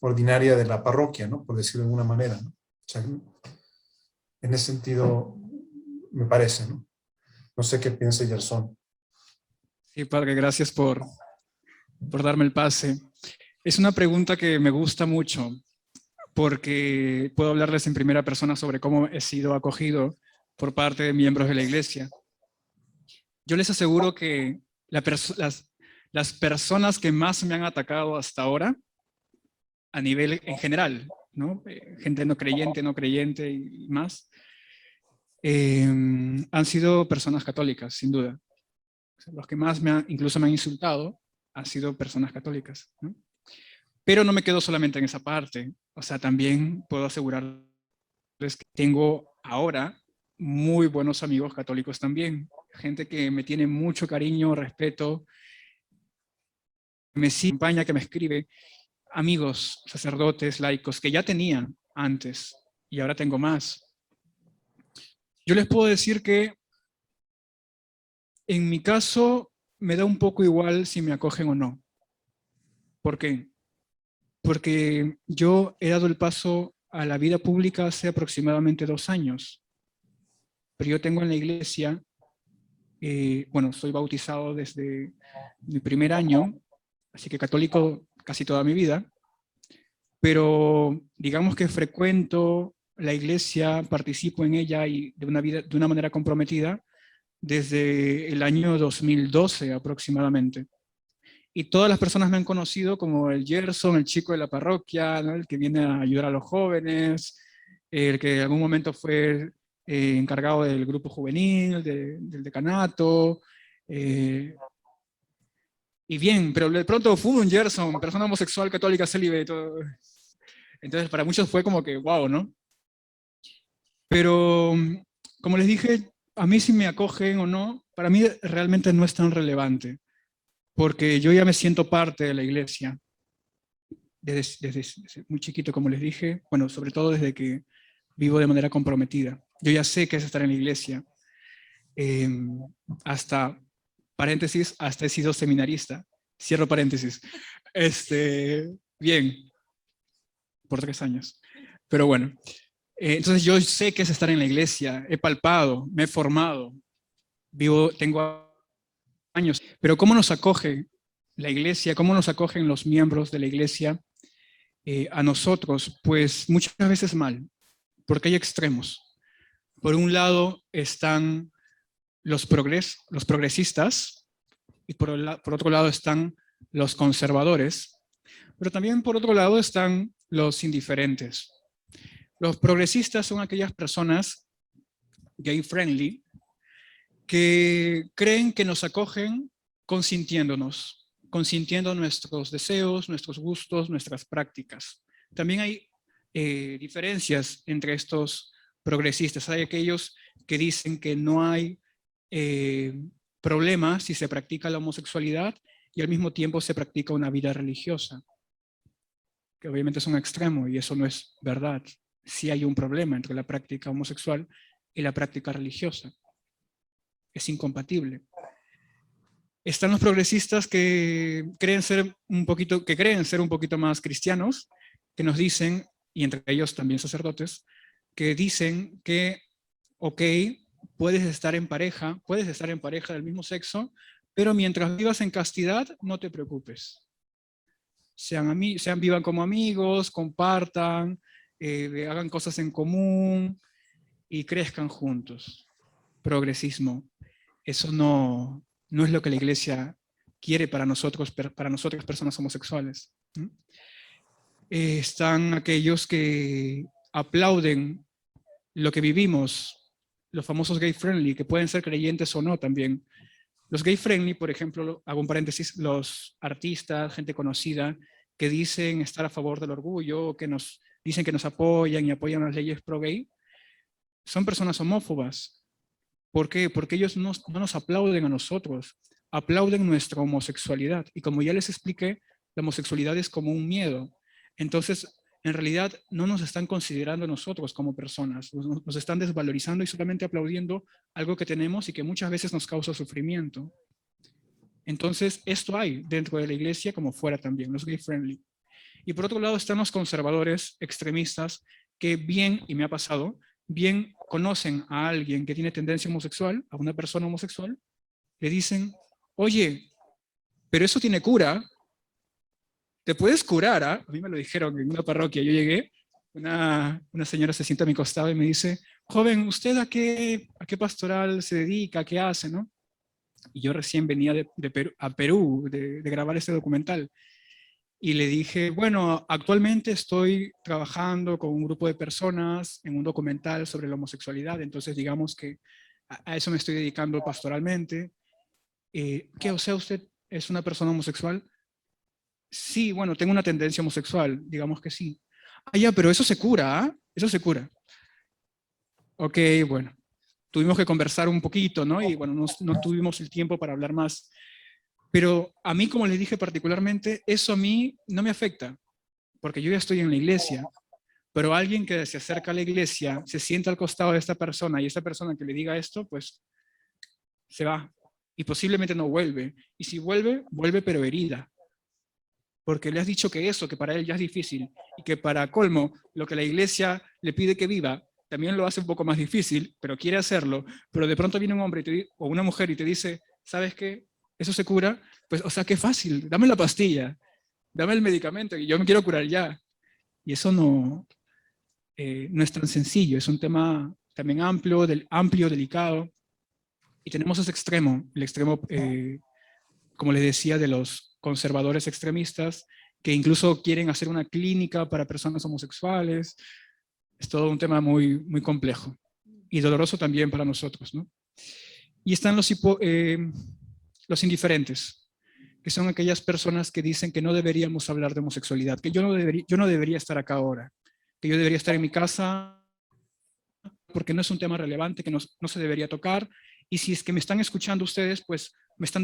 ordinaria de la parroquia, ¿no? Por decirlo de alguna manera, ¿no? O sea, en ese sentido, me parece, ¿no? No sé qué piensa Gerson. Sí, padre, gracias por darme el pase. Es una pregunta que me gusta mucho porque puedo hablarles en primera persona sobre cómo he sido acogido por parte de miembros de la iglesia. Yo les aseguro que las personas que más me han atacado hasta ahora, a nivel en general, ¿no? Gente no creyente y más, han sido personas católicas, sin duda. O sea, los que más incluso me han insultado han sido personas católicas, ¿no? Pero no me quedo solamente en esa parte. O sea, también puedo asegurarles que tengo ahora muy buenos amigos católicos también. Gente que me tiene mucho cariño, respeto, me acompaña, que me escribe. Amigos, sacerdotes, laicos, que ya tenía antes y ahora tengo más. Yo les puedo decir que en mi caso me da un poco igual si me acogen o no. ¿Por qué? Porque yo he dado el paso a la vida pública hace aproximadamente 2 años. Pero yo tengo en la iglesia, bueno, soy bautizado desde mi primer año, así que católico casi toda mi vida, pero digamos que frecuento la iglesia, participo en ella y de una manera comprometida desde el año 2012 aproximadamente. Y todas las personas me han conocido como el Gerson, el chico de la parroquia, ¿no? El que viene a ayudar a los jóvenes, el que en algún momento fue encargado del grupo juvenil, del decanato. Y bien, pero de pronto fue un Gerson, persona homosexual, católica, célibe, todo. Entonces para muchos fue como que, wow, ¿no? Pero, como les dije, a mí si me acogen o no, para mí realmente no es tan relevante, porque yo ya me siento parte de la iglesia, desde muy chiquito, como les dije, bueno, sobre todo desde que vivo de manera comprometida. Yo ya sé qué es estar en la iglesia. Hasta, paréntesis, hasta he sido seminarista. Cierro paréntesis. Bien, por 3 años. Pero bueno, entonces yo sé qué es estar en la iglesia, he palpado, me he formado, tengo años. Pero ¿cómo nos acoge la iglesia? ¿Cómo nos acogen los miembros de la iglesia a nosotros? Pues muchas veces mal, porque hay extremos. Por un lado están los progresistas y por otro lado están los conservadores, pero también por otro lado están los indiferentes. Los progresistas son aquellas personas gay friendly que creen que nos acogen consintiéndonos, consintiendo nuestros deseos, nuestros gustos, nuestras prácticas. También hay diferencias entre estos progresistas. Hay aquellos que dicen que no hay problema si se practica la homosexualidad y al mismo tiempo se practica una vida religiosa, que obviamente es un extremo y eso no es verdad. Sí hay un problema entre la práctica homosexual y la práctica religiosa. Es incompatible. Están los progresistas que creen ser un poquito más cristianos, que nos dicen, y entre ellos también sacerdotes, que dicen que, ok, puedes estar en pareja del mismo sexo, pero mientras vivas en castidad, no te preocupes. Vivan como amigos, compartan, hagan cosas en común y crezcan juntos. Progresismo. Eso no es lo que la iglesia quiere para nosotras personas homosexuales. Están aquellos que aplauden lo que vivimos, los famosos gay friendly, que pueden ser creyentes o no también. Los gay friendly, por ejemplo, hago un paréntesis, los artistas, gente conocida, que dicen estar a favor del orgullo, que nos dicen que nos apoyan y apoyan las leyes pro gay, son personas homófobas. ¿Por qué? Porque ellos no nos aplauden a nosotros, aplauden nuestra homosexualidad. Y como ya les expliqué, la homosexualidad es como un miedo. Entonces, en realidad, no nos están considerando a nosotros como personas, nos están desvalorizando y solamente aplaudiendo algo que tenemos y que muchas veces nos causa sufrimiento. Entonces, esto hay dentro de la iglesia como fuera también, los gay friendly. Y por otro lado están los conservadores extremistas que bien, y me ha pasado, bien conocen a alguien que tiene tendencia homosexual, a una persona homosexual, le dicen, oye, pero eso tiene cura, te puedes curar, ¿ah? A mí me lo dijeron en una parroquia, yo llegué, una señora se sienta a mi costado y me dice, joven, ¿usted a qué pastoral se dedica, qué hace, no? Y yo recién venía a Perú de grabar este documental. Y le dije, bueno, actualmente estoy trabajando con un grupo de personas en un documental sobre la homosexualidad, entonces digamos que a eso me estoy dedicando pastoralmente. ¿Qué? O sea, ¿usted es una persona homosexual? Sí, bueno, tengo una tendencia homosexual, digamos que sí. Ah, ya, pero eso se cura, ¿ah? Eso se cura. Ok, bueno. Tuvimos que conversar un poquito, ¿no? Y bueno, no tuvimos el tiempo para hablar más. Pero a mí, como les dije particularmente, eso a mí no me afecta, porque yo ya estoy en la iglesia, pero alguien que se acerca a la iglesia, se sienta al costado de esta persona y esta persona que le diga esto, pues se va y posiblemente no vuelve. Y si vuelve, vuelve pero herida, porque le has dicho que eso, que para él ya es difícil y que para colmo, lo que la iglesia le pide que viva, también lo hace un poco más difícil, pero quiere hacerlo, pero de pronto viene un hombre o una mujer y te dice, ¿sabes qué? Eso se cura, pues, o sea, qué fácil, dame la pastilla, dame el medicamento, y yo me quiero curar ya. Y eso no es tan sencillo, es un tema también amplio, delicado, y tenemos ese extremo, el extremo, como les decía, de los conservadores extremistas, que incluso quieren hacer una clínica para personas homosexuales. Es todo un tema muy, muy complejo, y doloroso también para nosotros, ¿no? Y están los indiferentes, que son aquellas personas que dicen que no deberíamos hablar de homosexualidad, que yo no debería estar acá ahora, que yo debería estar en mi casa porque no es un tema relevante, que no se debería tocar, y si es que me están escuchando ustedes, pues le están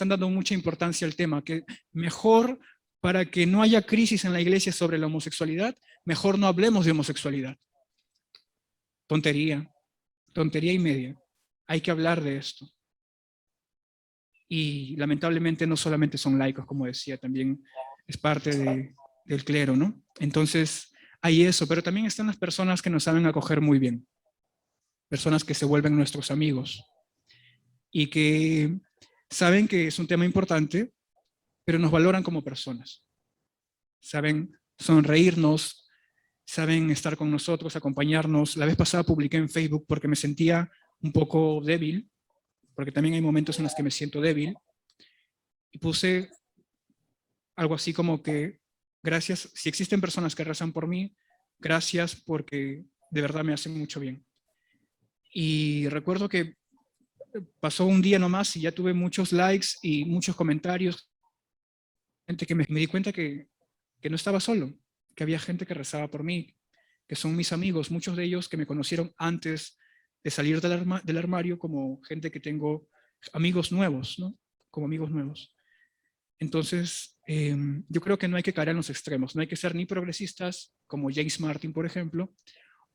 dando mucha importancia al tema, que mejor, para que no haya crisis en la iglesia sobre la homosexualidad, mejor no hablemos de homosexualidad. Tontería y media. Hay que hablar de esto. Y lamentablemente no solamente son laicos, como decía, también es parte del clero, ¿no? Entonces hay eso, pero también están las personas que nos saben acoger muy bien, personas que se vuelven nuestros amigos y que saben que es un tema importante, pero nos valoran como personas. Saben sonreírnos, saben estar con nosotros, acompañarnos. La vez pasada publiqué en Facebook porque me sentía un poco débil, porque también hay momentos en los que me siento débil, y puse algo así como que, gracias, si existen personas que rezan por mí, gracias porque de verdad me hacen mucho bien. Y recuerdo que pasó un día nomás y ya tuve muchos likes y muchos comentarios, gente que me di cuenta que no estaba solo, que había gente que rezaba por mí, que son mis amigos, muchos de ellos que me conocieron antes de salir del armario, como gente que tengo amigos nuevos, ¿no? Como amigos nuevos. Entonces, yo creo que no hay que caer en los extremos, no hay que ser ni progresistas, como James Martin, por ejemplo,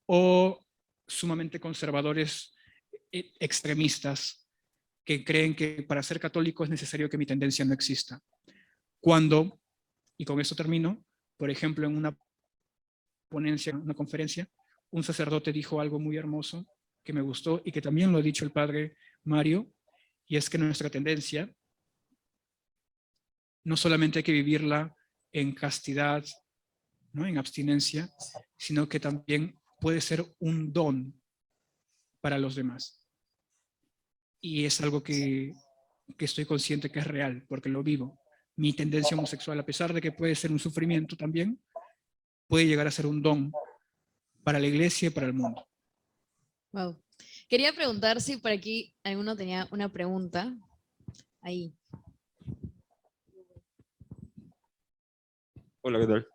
o sumamente conservadores extremistas que creen que para ser católico es necesario que mi tendencia no exista. Cuando, y con esto termino, por ejemplo, en una ponencia, una conferencia, un sacerdote dijo algo muy hermoso que me gustó y que también lo ha dicho el padre Mario, y es que nuestra tendencia no solamente hay que vivirla en castidad, ¿no? En abstinencia, sino que también puede ser un don para los demás. Y es algo que estoy consciente que es real, porque lo vivo. Mi tendencia homosexual, a pesar de que puede ser un sufrimiento también, puede llegar a ser un don para la iglesia y para el mundo. Wow. Quería preguntar si por aquí alguno tenía una pregunta. Ahí. Hola, ¿qué tal?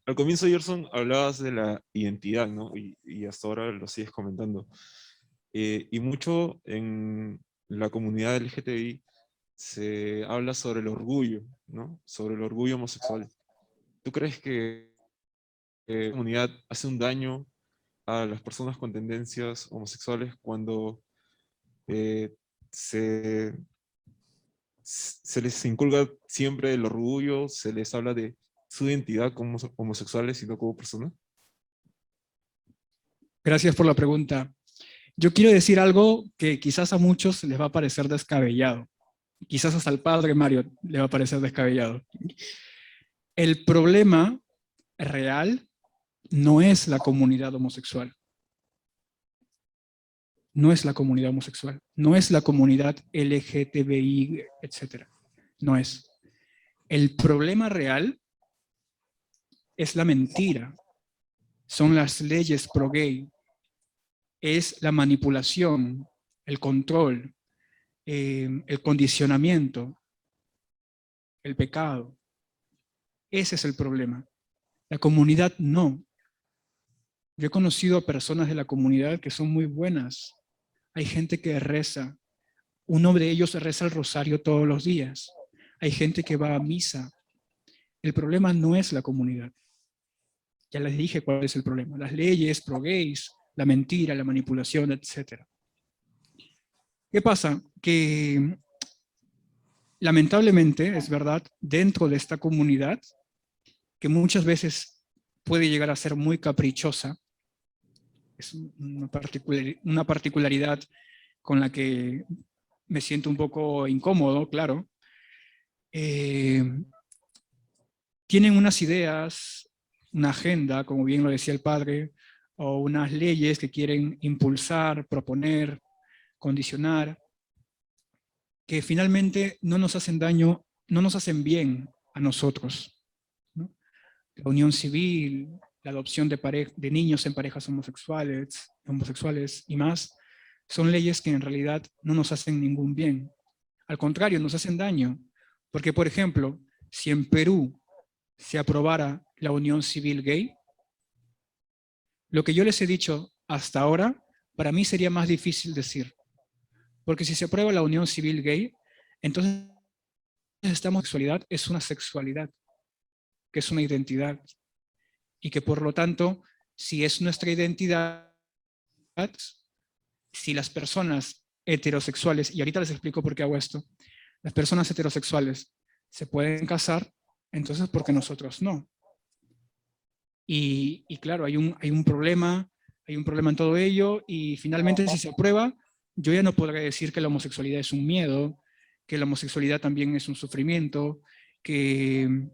Al comienzo, Gerson, hablabas de la identidad, ¿no? Y hasta ahora lo sigues comentando. Y mucho en la comunidad LGTBI se habla sobre el orgullo, ¿no? Sobre el orgullo homosexual. ¿Tú crees que la comunidad hace un daño a las personas con tendencias homosexuales cuando eh, se les inculca siempre el orgullo, se les habla de su identidad como homosexuales y no como personas? Gracias por la pregunta. Yo quiero decir algo que quizás a muchos les va a parecer descabellado. Quizás hasta al padre Mario le va a parecer descabellado. El problema real no es la comunidad homosexual. No es la comunidad homosexual. No es la comunidad LGTBI, etc. No es. El problema real es la mentira. Son las leyes pro-gay. Es la manipulación, el control, el condicionamiento, el pecado. Ese es el problema. La comunidad no. Yo he conocido a personas de la comunidad que son muy buenas. Hay gente que reza. Uno de ellos reza el rosario todos los días. Hay gente que va a misa. El problema no es la comunidad. Ya les dije cuál es el problema. Las leyes pro-gays, la mentira, la manipulación, etc. ¿Qué pasa? Que lamentablemente, es verdad, dentro de esta comunidad, que muchas veces puede llegar a ser muy caprichosa, es una particularidad con la que me siento un poco incómodo, claro. Tienen unas ideas, una agenda, como bien lo decía el padre, o unas leyes que quieren impulsar, proponer, condicionar, que finalmente no nos hacen daño, no nos hacen bien a nosotros, ¿no? La unión civil, la adopción de niños en parejas homosexuales y más, son leyes que en realidad no nos hacen ningún bien. Al contrario, nos hacen daño, Porque, por ejemplo, si en Perú se aprobara la unión civil gay, lo que yo les he dicho hasta ahora, para mí sería más difícil decir. Porque si se aprueba la unión civil gay, entonces esta homosexualidad es una sexualidad, que es una identidad. Y que por lo tanto, si es nuestra identidad, si las personas heterosexuales, y ahorita les explico por qué hago esto, las personas heterosexuales se pueden casar, entonces ¿por qué nosotros no? Y claro, hay un problema en todo ello, y finalmente si se aprueba, yo ya no podré decir que la homosexualidad es un miedo, que la homosexualidad también es un sufrimiento, que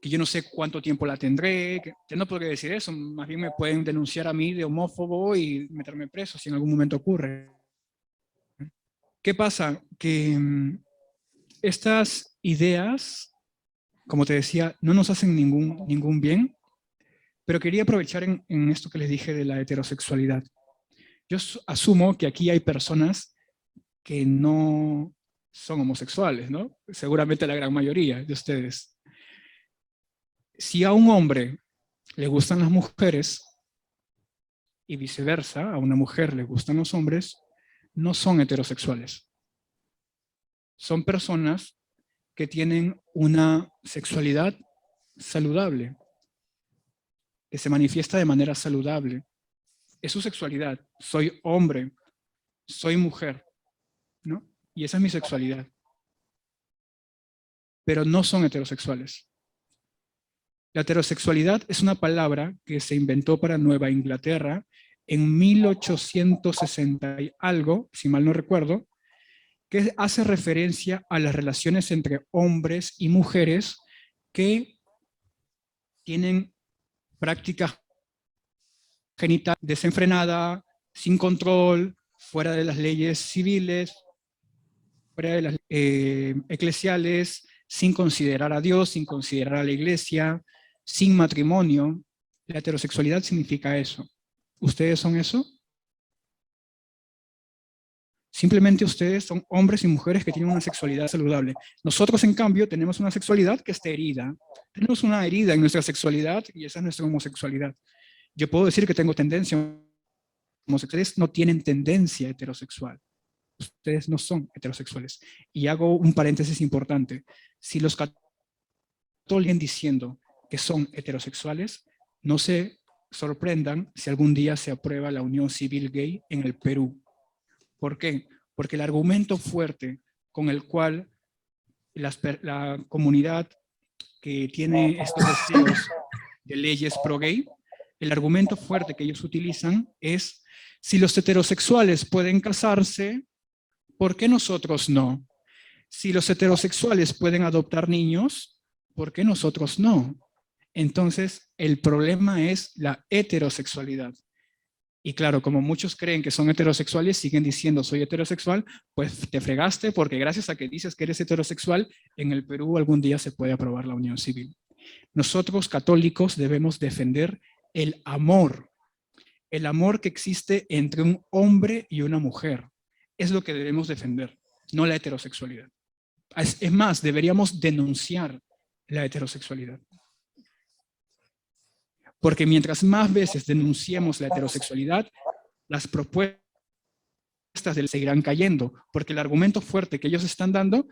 yo no sé cuánto tiempo la tendré, que yo no podré decir eso, más bien me pueden denunciar a mí de homófobo y meterme preso si en algún momento ocurre. ¿Qué pasa? Que estas ideas, como te decía, no nos hacen ningún bien, pero quería aprovechar en esto que les dije de la heterosexualidad. Yo asumo que aquí hay personas que no son homosexuales, ¿no? Seguramente la gran mayoría de ustedes. Si a un hombre le gustan las mujeres y viceversa, a una mujer le gustan los hombres, no son heterosexuales. Son personas que tienen una sexualidad saludable, que se manifiesta de manera saludable. Es su sexualidad. Soy hombre, soy mujer, ¿no? Y esa es mi sexualidad. Pero no son heterosexuales. La heterosexualidad es una palabra que se inventó para Nueva Inglaterra en 1860 y algo, si mal no recuerdo, que hace referencia a las relaciones entre hombres y mujeres que tienen prácticas genital desenfrenada, sin control, fuera de las leyes civiles, fuera de las eclesiales, sin considerar a Dios, sin considerar a la iglesia, sin matrimonio. La heterosexualidad significa eso. ¿Ustedes son eso? Simplemente ustedes son hombres y mujeres que tienen una sexualidad saludable. Nosotros, en cambio, tenemos una sexualidad que está herida. Tenemos una herida en nuestra sexualidad y esa es nuestra homosexualidad. Yo puedo decir que tengo tendencia homosexual. Ustedes no tienen tendencia heterosexual. Ustedes no son heterosexuales. Y hago un paréntesis importante. Si los católicos están diciendo que son heterosexuales, no se sorprendan si algún día se aprueba la unión civil gay en el Perú. ¿Por qué? Porque el argumento fuerte con el cual la comunidad que tiene estos deseos de leyes pro-gay, el argumento fuerte que ellos utilizan es: si los heterosexuales pueden casarse, ¿por qué nosotros no? Si los heterosexuales pueden adoptar niños, ¿por qué nosotros no? Entonces, el problema es la heterosexualidad. Y claro, como muchos creen que son heterosexuales, siguen diciendo soy heterosexual, pues te fregaste, porque gracias a que dices que eres heterosexual, en el Perú algún día se puede aprobar la unión civil. Nosotros, católicos, debemos defender el amor que existe entre un hombre y una mujer. Es lo que debemos defender, no la heterosexualidad. Es más, deberíamos denunciar la heterosexualidad. Porque mientras más veces denunciemos la heterosexualidad, las propuestas seguirán cayendo, porque el argumento fuerte que ellos están dando,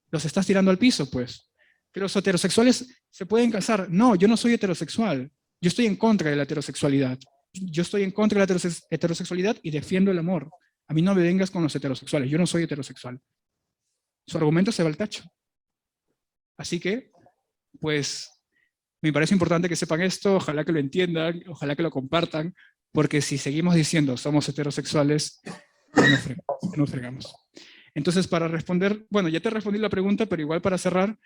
los estás tirando al piso, pues. Que los heterosexuales se pueden casar. No, yo no soy heterosexual. Yo estoy en contra de la heterosexualidad. Yo estoy en contra de la heterosexualidad y defiendo el amor. A mí no me vengas con los heterosexuales. Yo no soy heterosexual. Su argumento se va al tacho. Así que, pues, me parece importante que sepan esto, ojalá que lo entiendan, ojalá que lo compartan, porque si seguimos diciendo somos heterosexuales, no fregamos. Entonces, para responder, bueno, ya te respondí la pregunta, pero igual para cerrar,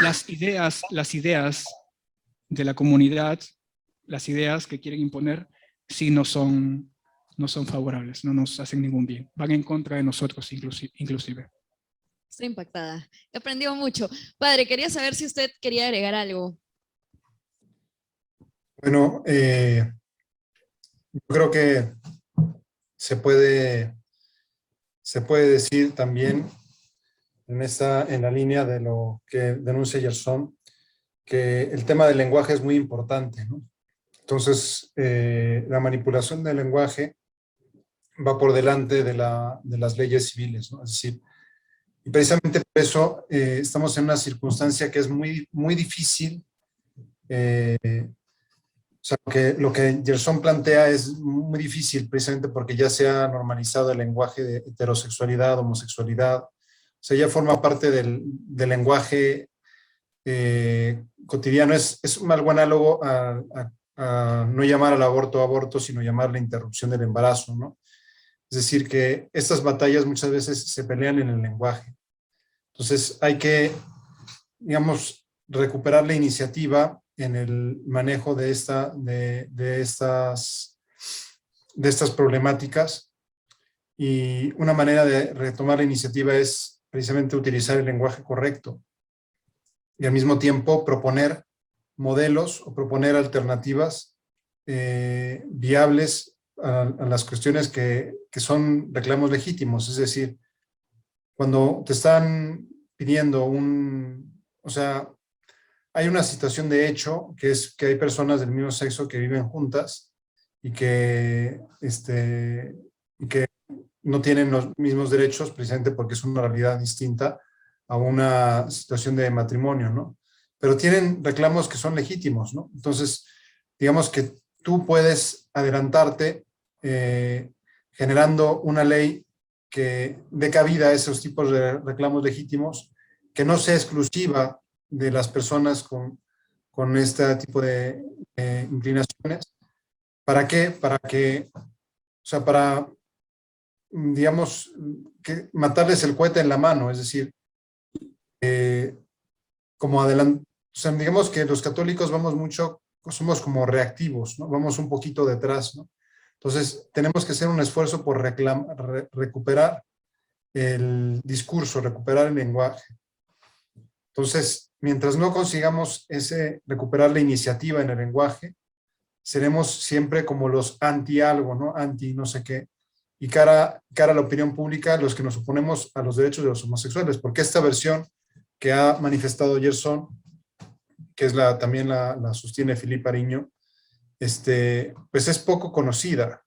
las ideas de la comunidad, las ideas que quieren imponer, sí no son favorables, no nos hacen ningún bien, van en contra de nosotros inclusive. Estoy impactada. He aprendido mucho. Padre, quería saber si usted quería agregar algo. Bueno, yo creo que se puede se puede decir también en la línea de lo que denuncia Gerson, que el tema del lenguaje es muy importante, ¿no? Entonces, la manipulación del lenguaje va por delante de las leyes civiles, ¿no? Es decir, y precisamente por eso estamos en una circunstancia que es muy, muy difícil. O sea, lo que Gerson plantea es muy difícil precisamente porque ya se ha normalizado el lenguaje de heterosexualidad, homosexualidad. O sea, ya forma parte del lenguaje cotidiano. Es algo análogo a no llamar al aborto aborto, sino llamar la interrupción del embarazo, ¿no? Es decir, que estas batallas muchas veces se pelean en el lenguaje. Entonces hay que, digamos, recuperar la iniciativa en el manejo de estas problemáticas, y una manera de retomar la iniciativa es precisamente utilizar el lenguaje correcto y al mismo tiempo proponer modelos o proponer alternativas viables a las cuestiones que son reclamos legítimos. Es decir, cuando te están pidiendo o sea, hay una situación de hecho que es que hay personas del mismo sexo que viven juntas y que no tienen los mismos derechos precisamente porque es una realidad distinta a una situación de matrimonio, ¿no? Pero tienen reclamos que son legítimos, ¿no? Entonces, digamos que tú puedes adelantarte generando una ley que dé cabida a esos tipos de reclamos legítimos, que no sea exclusiva de las personas con este tipo de inclinaciones. ¿Para qué? O sea, para, digamos, matarles el cohete en la mano, es decir, como o sea, digamos que los católicos somos como reactivos, ¿no? Vamos un poquito detrás, ¿no? Entonces, tenemos que hacer un esfuerzo por recuperar el discurso, recuperar el lenguaje. Entonces, mientras no consigamos recuperar la iniciativa en el lenguaje, seremos siempre como los anti algo, ¿no? Anti no sé qué. Y cara a la opinión pública, los que nos oponemos a los derechos de los homosexuales, porque esta versión que ha manifestado Gerson, que es también la sostiene Filipe Ariño, pues es poco conocida.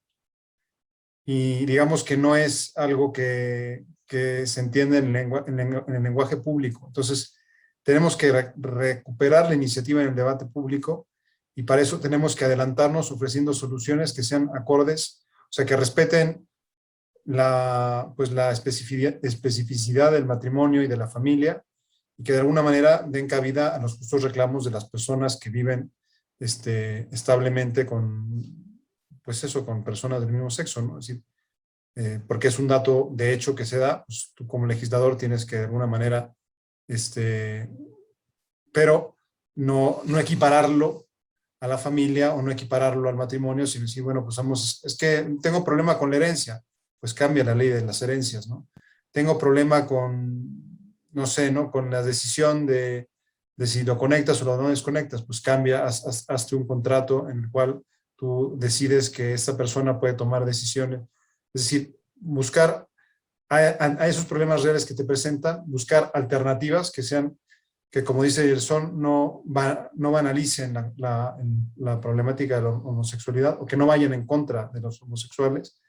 Y digamos que no es algo que se entiende en el lenguaje público. Entonces, tenemos que recuperar la iniciativa en el debate público, y para eso tenemos que adelantarnos ofreciendo soluciones que sean acordes, o sea, que respeten pues la especificidad del matrimonio y de la familia, y que de alguna manera den cabida a los justos reclamos de las personas que viven establemente pues eso, con personas del mismo sexo, ¿no? Es decir, porque es un dato de hecho que se da, pues tú como legislador tienes que de alguna manera, pero no equipararlo a la familia o no equipararlo al matrimonio, sino decir, bueno, pues es que tengo problema con la herencia, pues cambia la ley de las herencias, ¿no? Tengo problema no sé, ¿no? Con la decisión de si lo conectas o lo no desconectas, pues cambia, hazte un contrato en el cual tú decides que esta persona puede tomar decisiones. Es decir, buscar a esos problemas reales que te presentan, buscar alternativas que como dice Gerson, no banalicen la problemática de la homosexualidad, o que no vayan en contra de los homosexuales,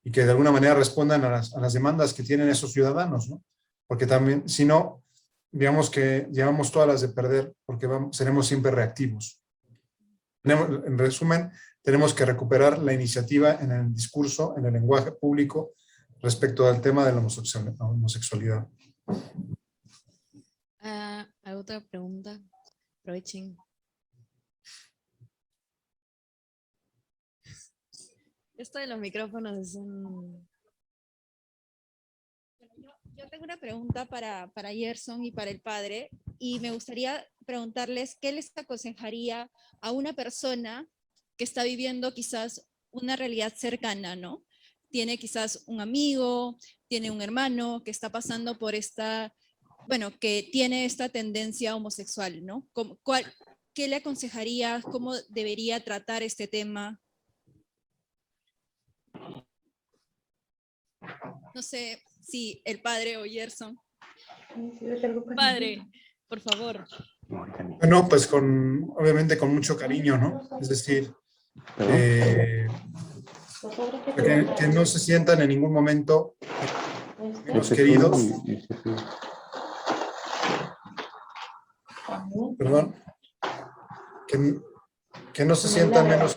y que de alguna manera respondan a las demandas que tienen esos ciudadanos, ¿no? Porque también, si no, digamos que llevamos todas las de perder, porque seremos siempre reactivos. En resumen, tenemos que recuperar la iniciativa en el discurso, en el lenguaje público, respecto al tema de la homosexualidad. ¿Otra pregunta? Aprovechen. Esto de los micrófonos es un... Yo tengo una pregunta para Gerson y para el padre, y me gustaría preguntarles qué les aconsejaría a una persona que está viviendo quizás una realidad cercana, ¿no? Tiene quizás un amigo, tiene un hermano que está pasando por que tiene esta tendencia homosexual, ¿no? ¿Qué le aconsejaría? ¿Cómo debería tratar este tema? No sé, si el padre o Gerson. Padre, por favor. Bueno, pues obviamente con mucho cariño, ¿no? Es decir, que no se sientan en ningún momento menos queridos. Perdón. Que no se sientan menos.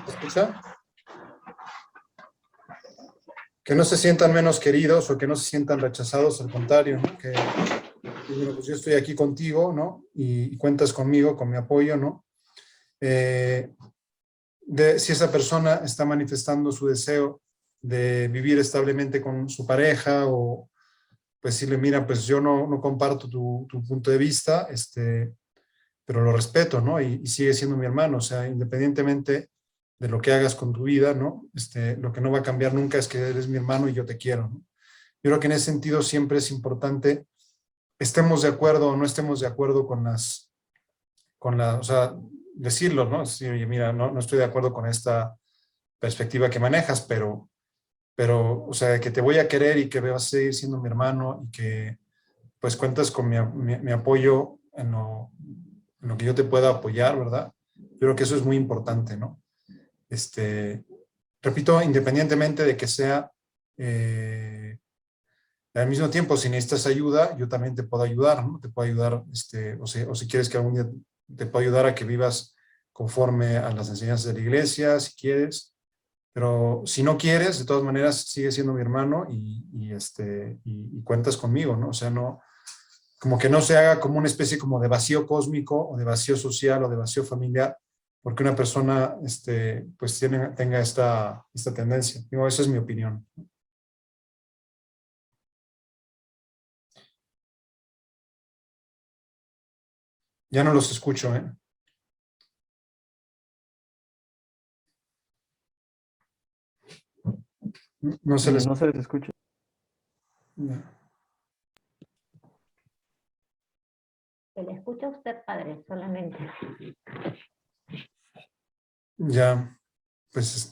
¿Escucha? Que no se sientan menos queridos o que no se sientan rechazados, al contrario, ¿no? Que bueno, pues yo estoy aquí contigo, ¿no? Y cuentas conmigo, con mi apoyo, ¿no? Si esa persona está manifestando su deseo de vivir establemente con su pareja, o pues decirle, mira, pues yo no comparto tu punto de vista, pero lo respeto, ¿no? Y sigue siendo mi hermano, o sea, independientemente de lo que hagas con tu vida, ¿no? Lo que no va a cambiar nunca es que eres mi hermano y yo te quiero, ¿no? Yo creo que en ese sentido siempre es importante, estemos de acuerdo o no estemos de acuerdo o sea, decirlo, ¿no? Sí, oye, mira, no estoy de acuerdo con esta perspectiva que manejas, pero, o sea, que te voy a querer y que vas a seguir siendo mi hermano y que pues cuentas con mi apoyo en lo que yo te pueda apoyar, ¿verdad? Yo creo que eso es muy importante, ¿no? Repito, independientemente de que sea, al mismo tiempo, si necesitas ayuda, yo también te puedo ayudar, ¿no? Te puedo ayudar, o si quieres que algún día te puedo ayudar a que vivas conforme a las enseñanzas de la iglesia, si quieres, pero si no quieres, de todas maneras, sigue siendo mi hermano y cuentas conmigo, ¿no? O sea, no, como que no se haga como una especie como de vacío cósmico o de vacío social o de vacío familiar, porque una persona pues tenga esta tendencia. Digo, esa es mi opinión. Ya no los escucho, ¿eh? No se les escucha. Se le escucha a usted, padre, solamente. Ya, pues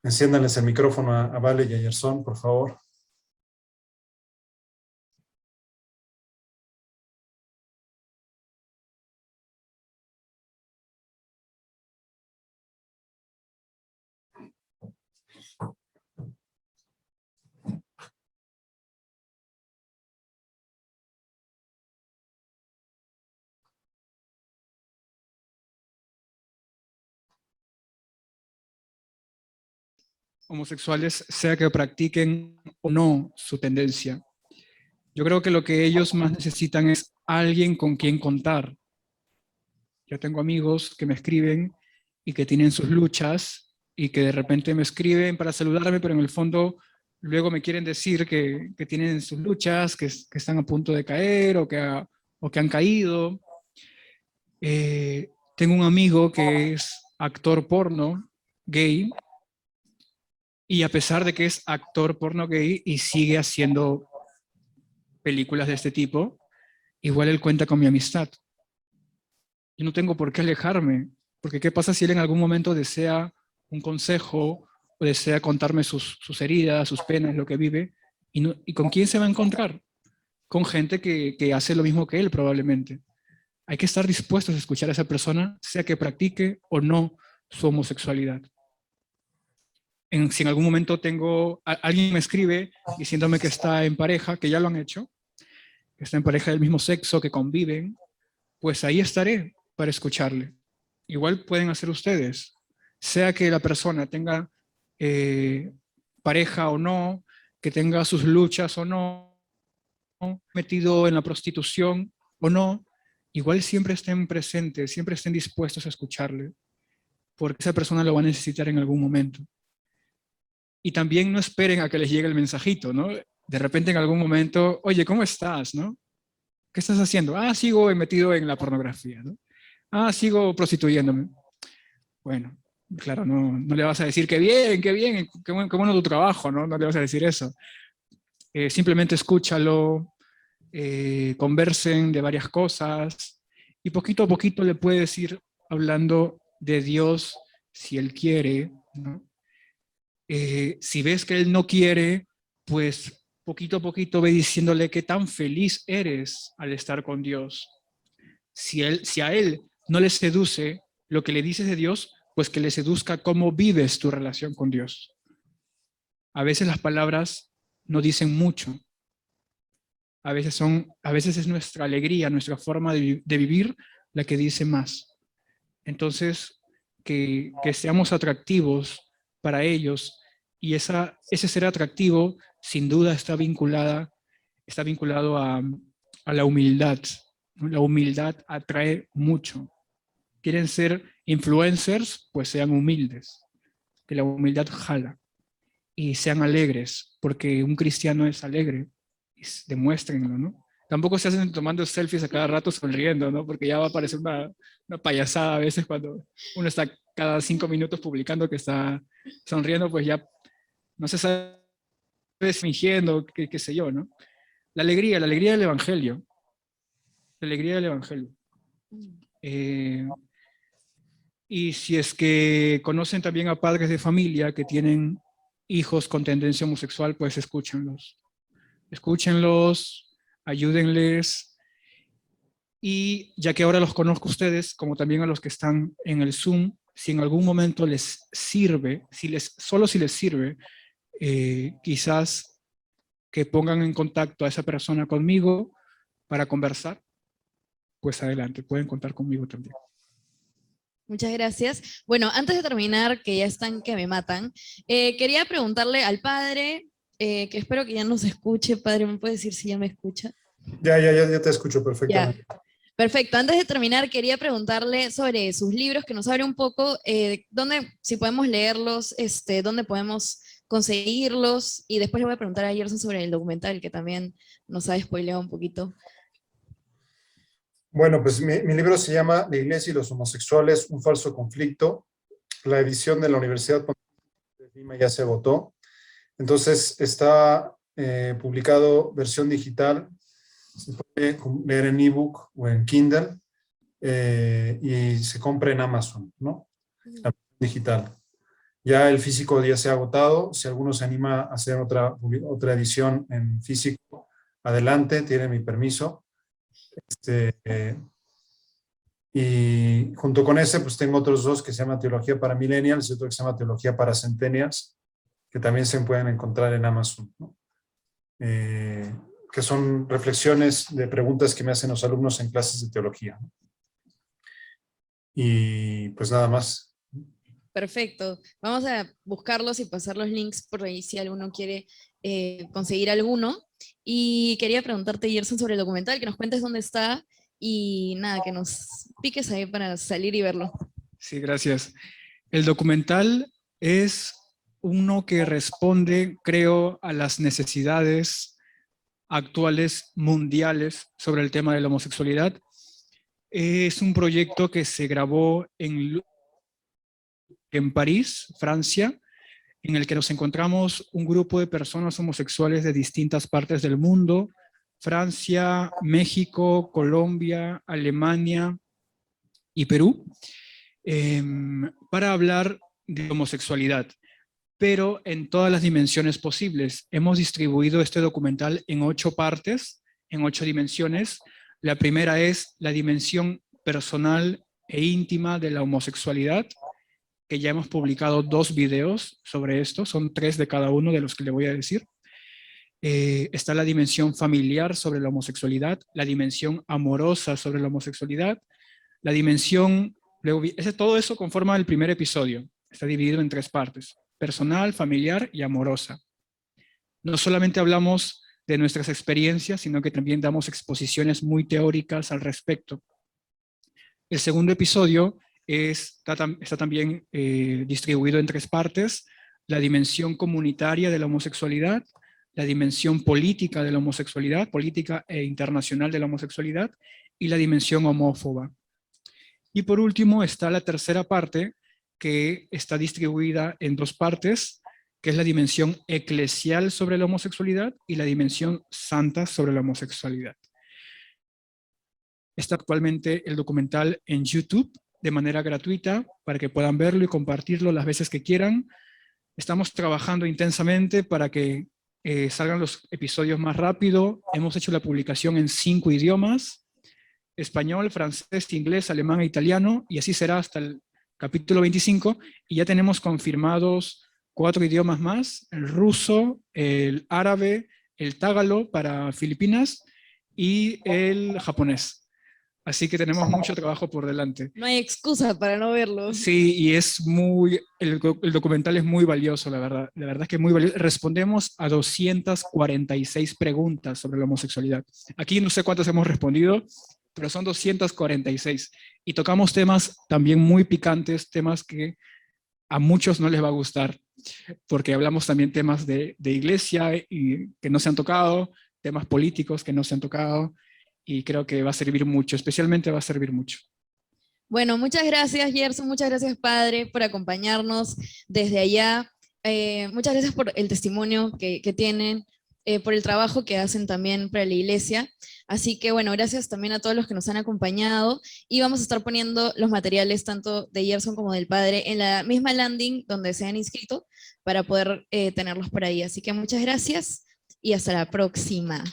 enciéndanles el micrófono a Vale y a Gerson, por favor. Homosexuales, sea que practiquen o no su tendencia. Yo creo que lo que ellos más necesitan es alguien con quien contar. Yo tengo amigos que me escriben y que tienen sus luchas y que de repente me escriben para saludarme, pero en el fondo luego me quieren decir que tienen sus luchas, que están a punto de caer o que han caído. Tengo un amigo que es actor porno gay, y a pesar de que es actor porno gay y sigue haciendo películas de este tipo, igual él cuenta con mi amistad. Yo no tengo por qué alejarme, porque ¿qué pasa si él en algún momento desea un consejo o desea contarme sus heridas, sus penas, lo que vive? ¿Y con quién se va a encontrar? Con gente que hace lo mismo que él probablemente. Hay que estar dispuestos a escuchar a esa persona, sea que practique o no su homosexualidad. Si en algún momento alguien me escribe diciéndome que está en pareja, que ya lo han hecho, que está en pareja del mismo sexo, que conviven, pues ahí estaré para escucharle. Igual pueden hacer ustedes, sea que la persona tenga pareja o no, que tenga sus luchas o no, metido en la prostitución o no, igual siempre estén presentes, siempre estén dispuestos a escucharle, porque esa persona lo va a necesitar en algún momento. Y también no esperen a que les llegue el mensajito, ¿no? De repente en algún momento, oye, ¿cómo estás, no? ¿Qué estás haciendo? Ah, sigo metido en la pornografía, ¿no? Ah, sigo prostituyéndome. Bueno, claro, no le vas a decir qué bien, qué bueno tu trabajo, ¿no? No le vas a decir eso. Simplemente escúchalo, conversen de varias cosas y poquito a poquito le puedes ir hablando de Dios si Él quiere, ¿no? Si ves que él no quiere, pues poquito a poquito ve diciéndole qué tan feliz eres al estar con Dios. Si a él no le seduce lo que le dices de Dios, pues que le seduzca cómo vives tu relación con Dios. A veces las palabras no dicen mucho. A veces es nuestra alegría, nuestra forma de vivir la que dice más. Entonces, que seamos atractivos para ellos, y ese ser atractivo sin duda está vinculado a la humildad, ¿no? La humildad atrae mucho. ¿Quieren ser influencers? Pues sean humildes, que la humildad jala. Y sean alegres, porque un cristiano es alegre, demuéstrenlo, ¿no? Tampoco se hacen tomando selfies a cada rato sonriendo, ¿no? Porque ya va a parecer una payasada a veces cuando uno está cada 5 minutos publicando que está sonriendo, pues ya no se sabe, fingiendo, qué sé yo, ¿no? La alegría del Evangelio. La alegría del Evangelio. Y si es que conocen también a padres de familia que tienen hijos con tendencia homosexual, pues escúchenlos. Escúchenlos, ayúdenles. Y ya que ahora los conozco a ustedes, como también a los que están en el Zoom, si en algún momento les sirve, solo si les sirve, quizás que pongan en contacto a esa persona conmigo para conversar, pues adelante, pueden contar conmigo también. Muchas gracias. Bueno, antes de terminar, que ya están que me matan, quería preguntarle al padre, que espero que ya nos escuche. Padre, ¿me puede decir si ya me escucha? Ya te escucho Ya, perfectamente. perfecto. Antes de terminar, quería preguntarle sobre sus libros, que nos hable un poco, dónde, si podemos leerlos, dónde podemos conseguirlos, y después le voy a preguntar a Gerson sobre el documental, que también nos ha spoileado un poquito. Bueno, pues mi libro se llama La Iglesia y los homosexuales, un falso conflicto. La edición de la Universidad de Lima ya se agotó. Entonces está publicado versión digital. Se puede leer en ebook o en Kindle y se compra en Amazon, ¿no? La versión digital. Ya el físico ya se ha agotado. Si alguno se anima a hacer otra edición en físico, adelante, tiene mi permiso. Y junto con ese, pues tengo otros dos que se llama Teología para Millennials y otro que se llama Teología para Centennials, que también se pueden encontrar en Amazon, ¿no? Que son reflexiones de preguntas que me hacen los alumnos en clases de teología, ¿no? Y pues nada más. Perfecto. Vamos a buscarlos y pasar los links por ahí si alguno quiere conseguir alguno. Y quería preguntarte, Gerson, sobre el documental, que nos cuentes dónde está y nada, que nos piques ahí para salir y verlo. Sí, gracias. El documental es uno que responde, creo, a las necesidades actuales mundiales sobre el tema de la homosexualidad. Es un proyecto que se grabó en París, Francia, en el que nos encontramos un grupo de personas homosexuales de distintas partes del mundo: Francia, México, Colombia, Alemania y Perú, para hablar de homosexualidad, pero en todas las dimensiones posibles. Hemos distribuido este documental en 8 partes, en 8 dimensiones. La primera es la dimensión personal e íntima de la homosexualidad, que ya hemos publicado 2 videos sobre esto, son 3 de cada uno de los que le voy a decir. Está la dimensión familiar sobre la homosexualidad, la dimensión amorosa sobre la homosexualidad, la dimensión, todo eso conforma el primer episodio. Está dividido en 3 partes: personal, familiar y amorosa. No solamente hablamos de nuestras experiencias, sino que también damos exposiciones muy teóricas al respecto. El segundo episodio está también distribuido en 3 partes: la dimensión comunitaria de la homosexualidad, la dimensión política de la homosexualidad, política e internacional de la homosexualidad, y la dimensión homófoba. Y por último está la tercera parte, que está distribuida en 2 partes, que es la dimensión eclesial sobre la homosexualidad y la dimensión santa sobre la homosexualidad. Está actualmente el documental en YouTube de manera gratuita para que puedan verlo y compartirlo las veces que quieran. Estamos trabajando intensamente para que salgan los episodios más rápido. Hemos hecho la publicación en 5 idiomas: español, francés, inglés, alemán e italiano, y así será hasta el capítulo 25, y ya tenemos confirmados 4 idiomas más: el ruso, el árabe, el tagalo para Filipinas y el japonés. Así que tenemos mucho trabajo por delante. No hay excusa para no verlo. Sí, y el documental es muy valioso, la verdad. La verdad es que es muy valioso. Respondemos a 246 preguntas sobre la homosexualidad. Aquí no sé cuántas hemos respondido, pero son 246. Y tocamos temas también muy picantes, temas que a muchos no les va a gustar, porque hablamos también temas de iglesia y que no se han tocado, temas políticos que no se han tocado, y creo que va a servir mucho, especialmente va a servir mucho. Bueno, muchas gracias, Gerson, muchas gracias, padre, por acompañarnos desde allá. Muchas gracias por el testimonio que tienen, por el trabajo que hacen también para la iglesia. Así que bueno, gracias también a todos los que nos han acompañado, y vamos a estar poniendo los materiales tanto de Gerson como del padre en la misma landing donde se han inscrito para poder tenerlos por ahí. Así que muchas gracias y hasta la próxima.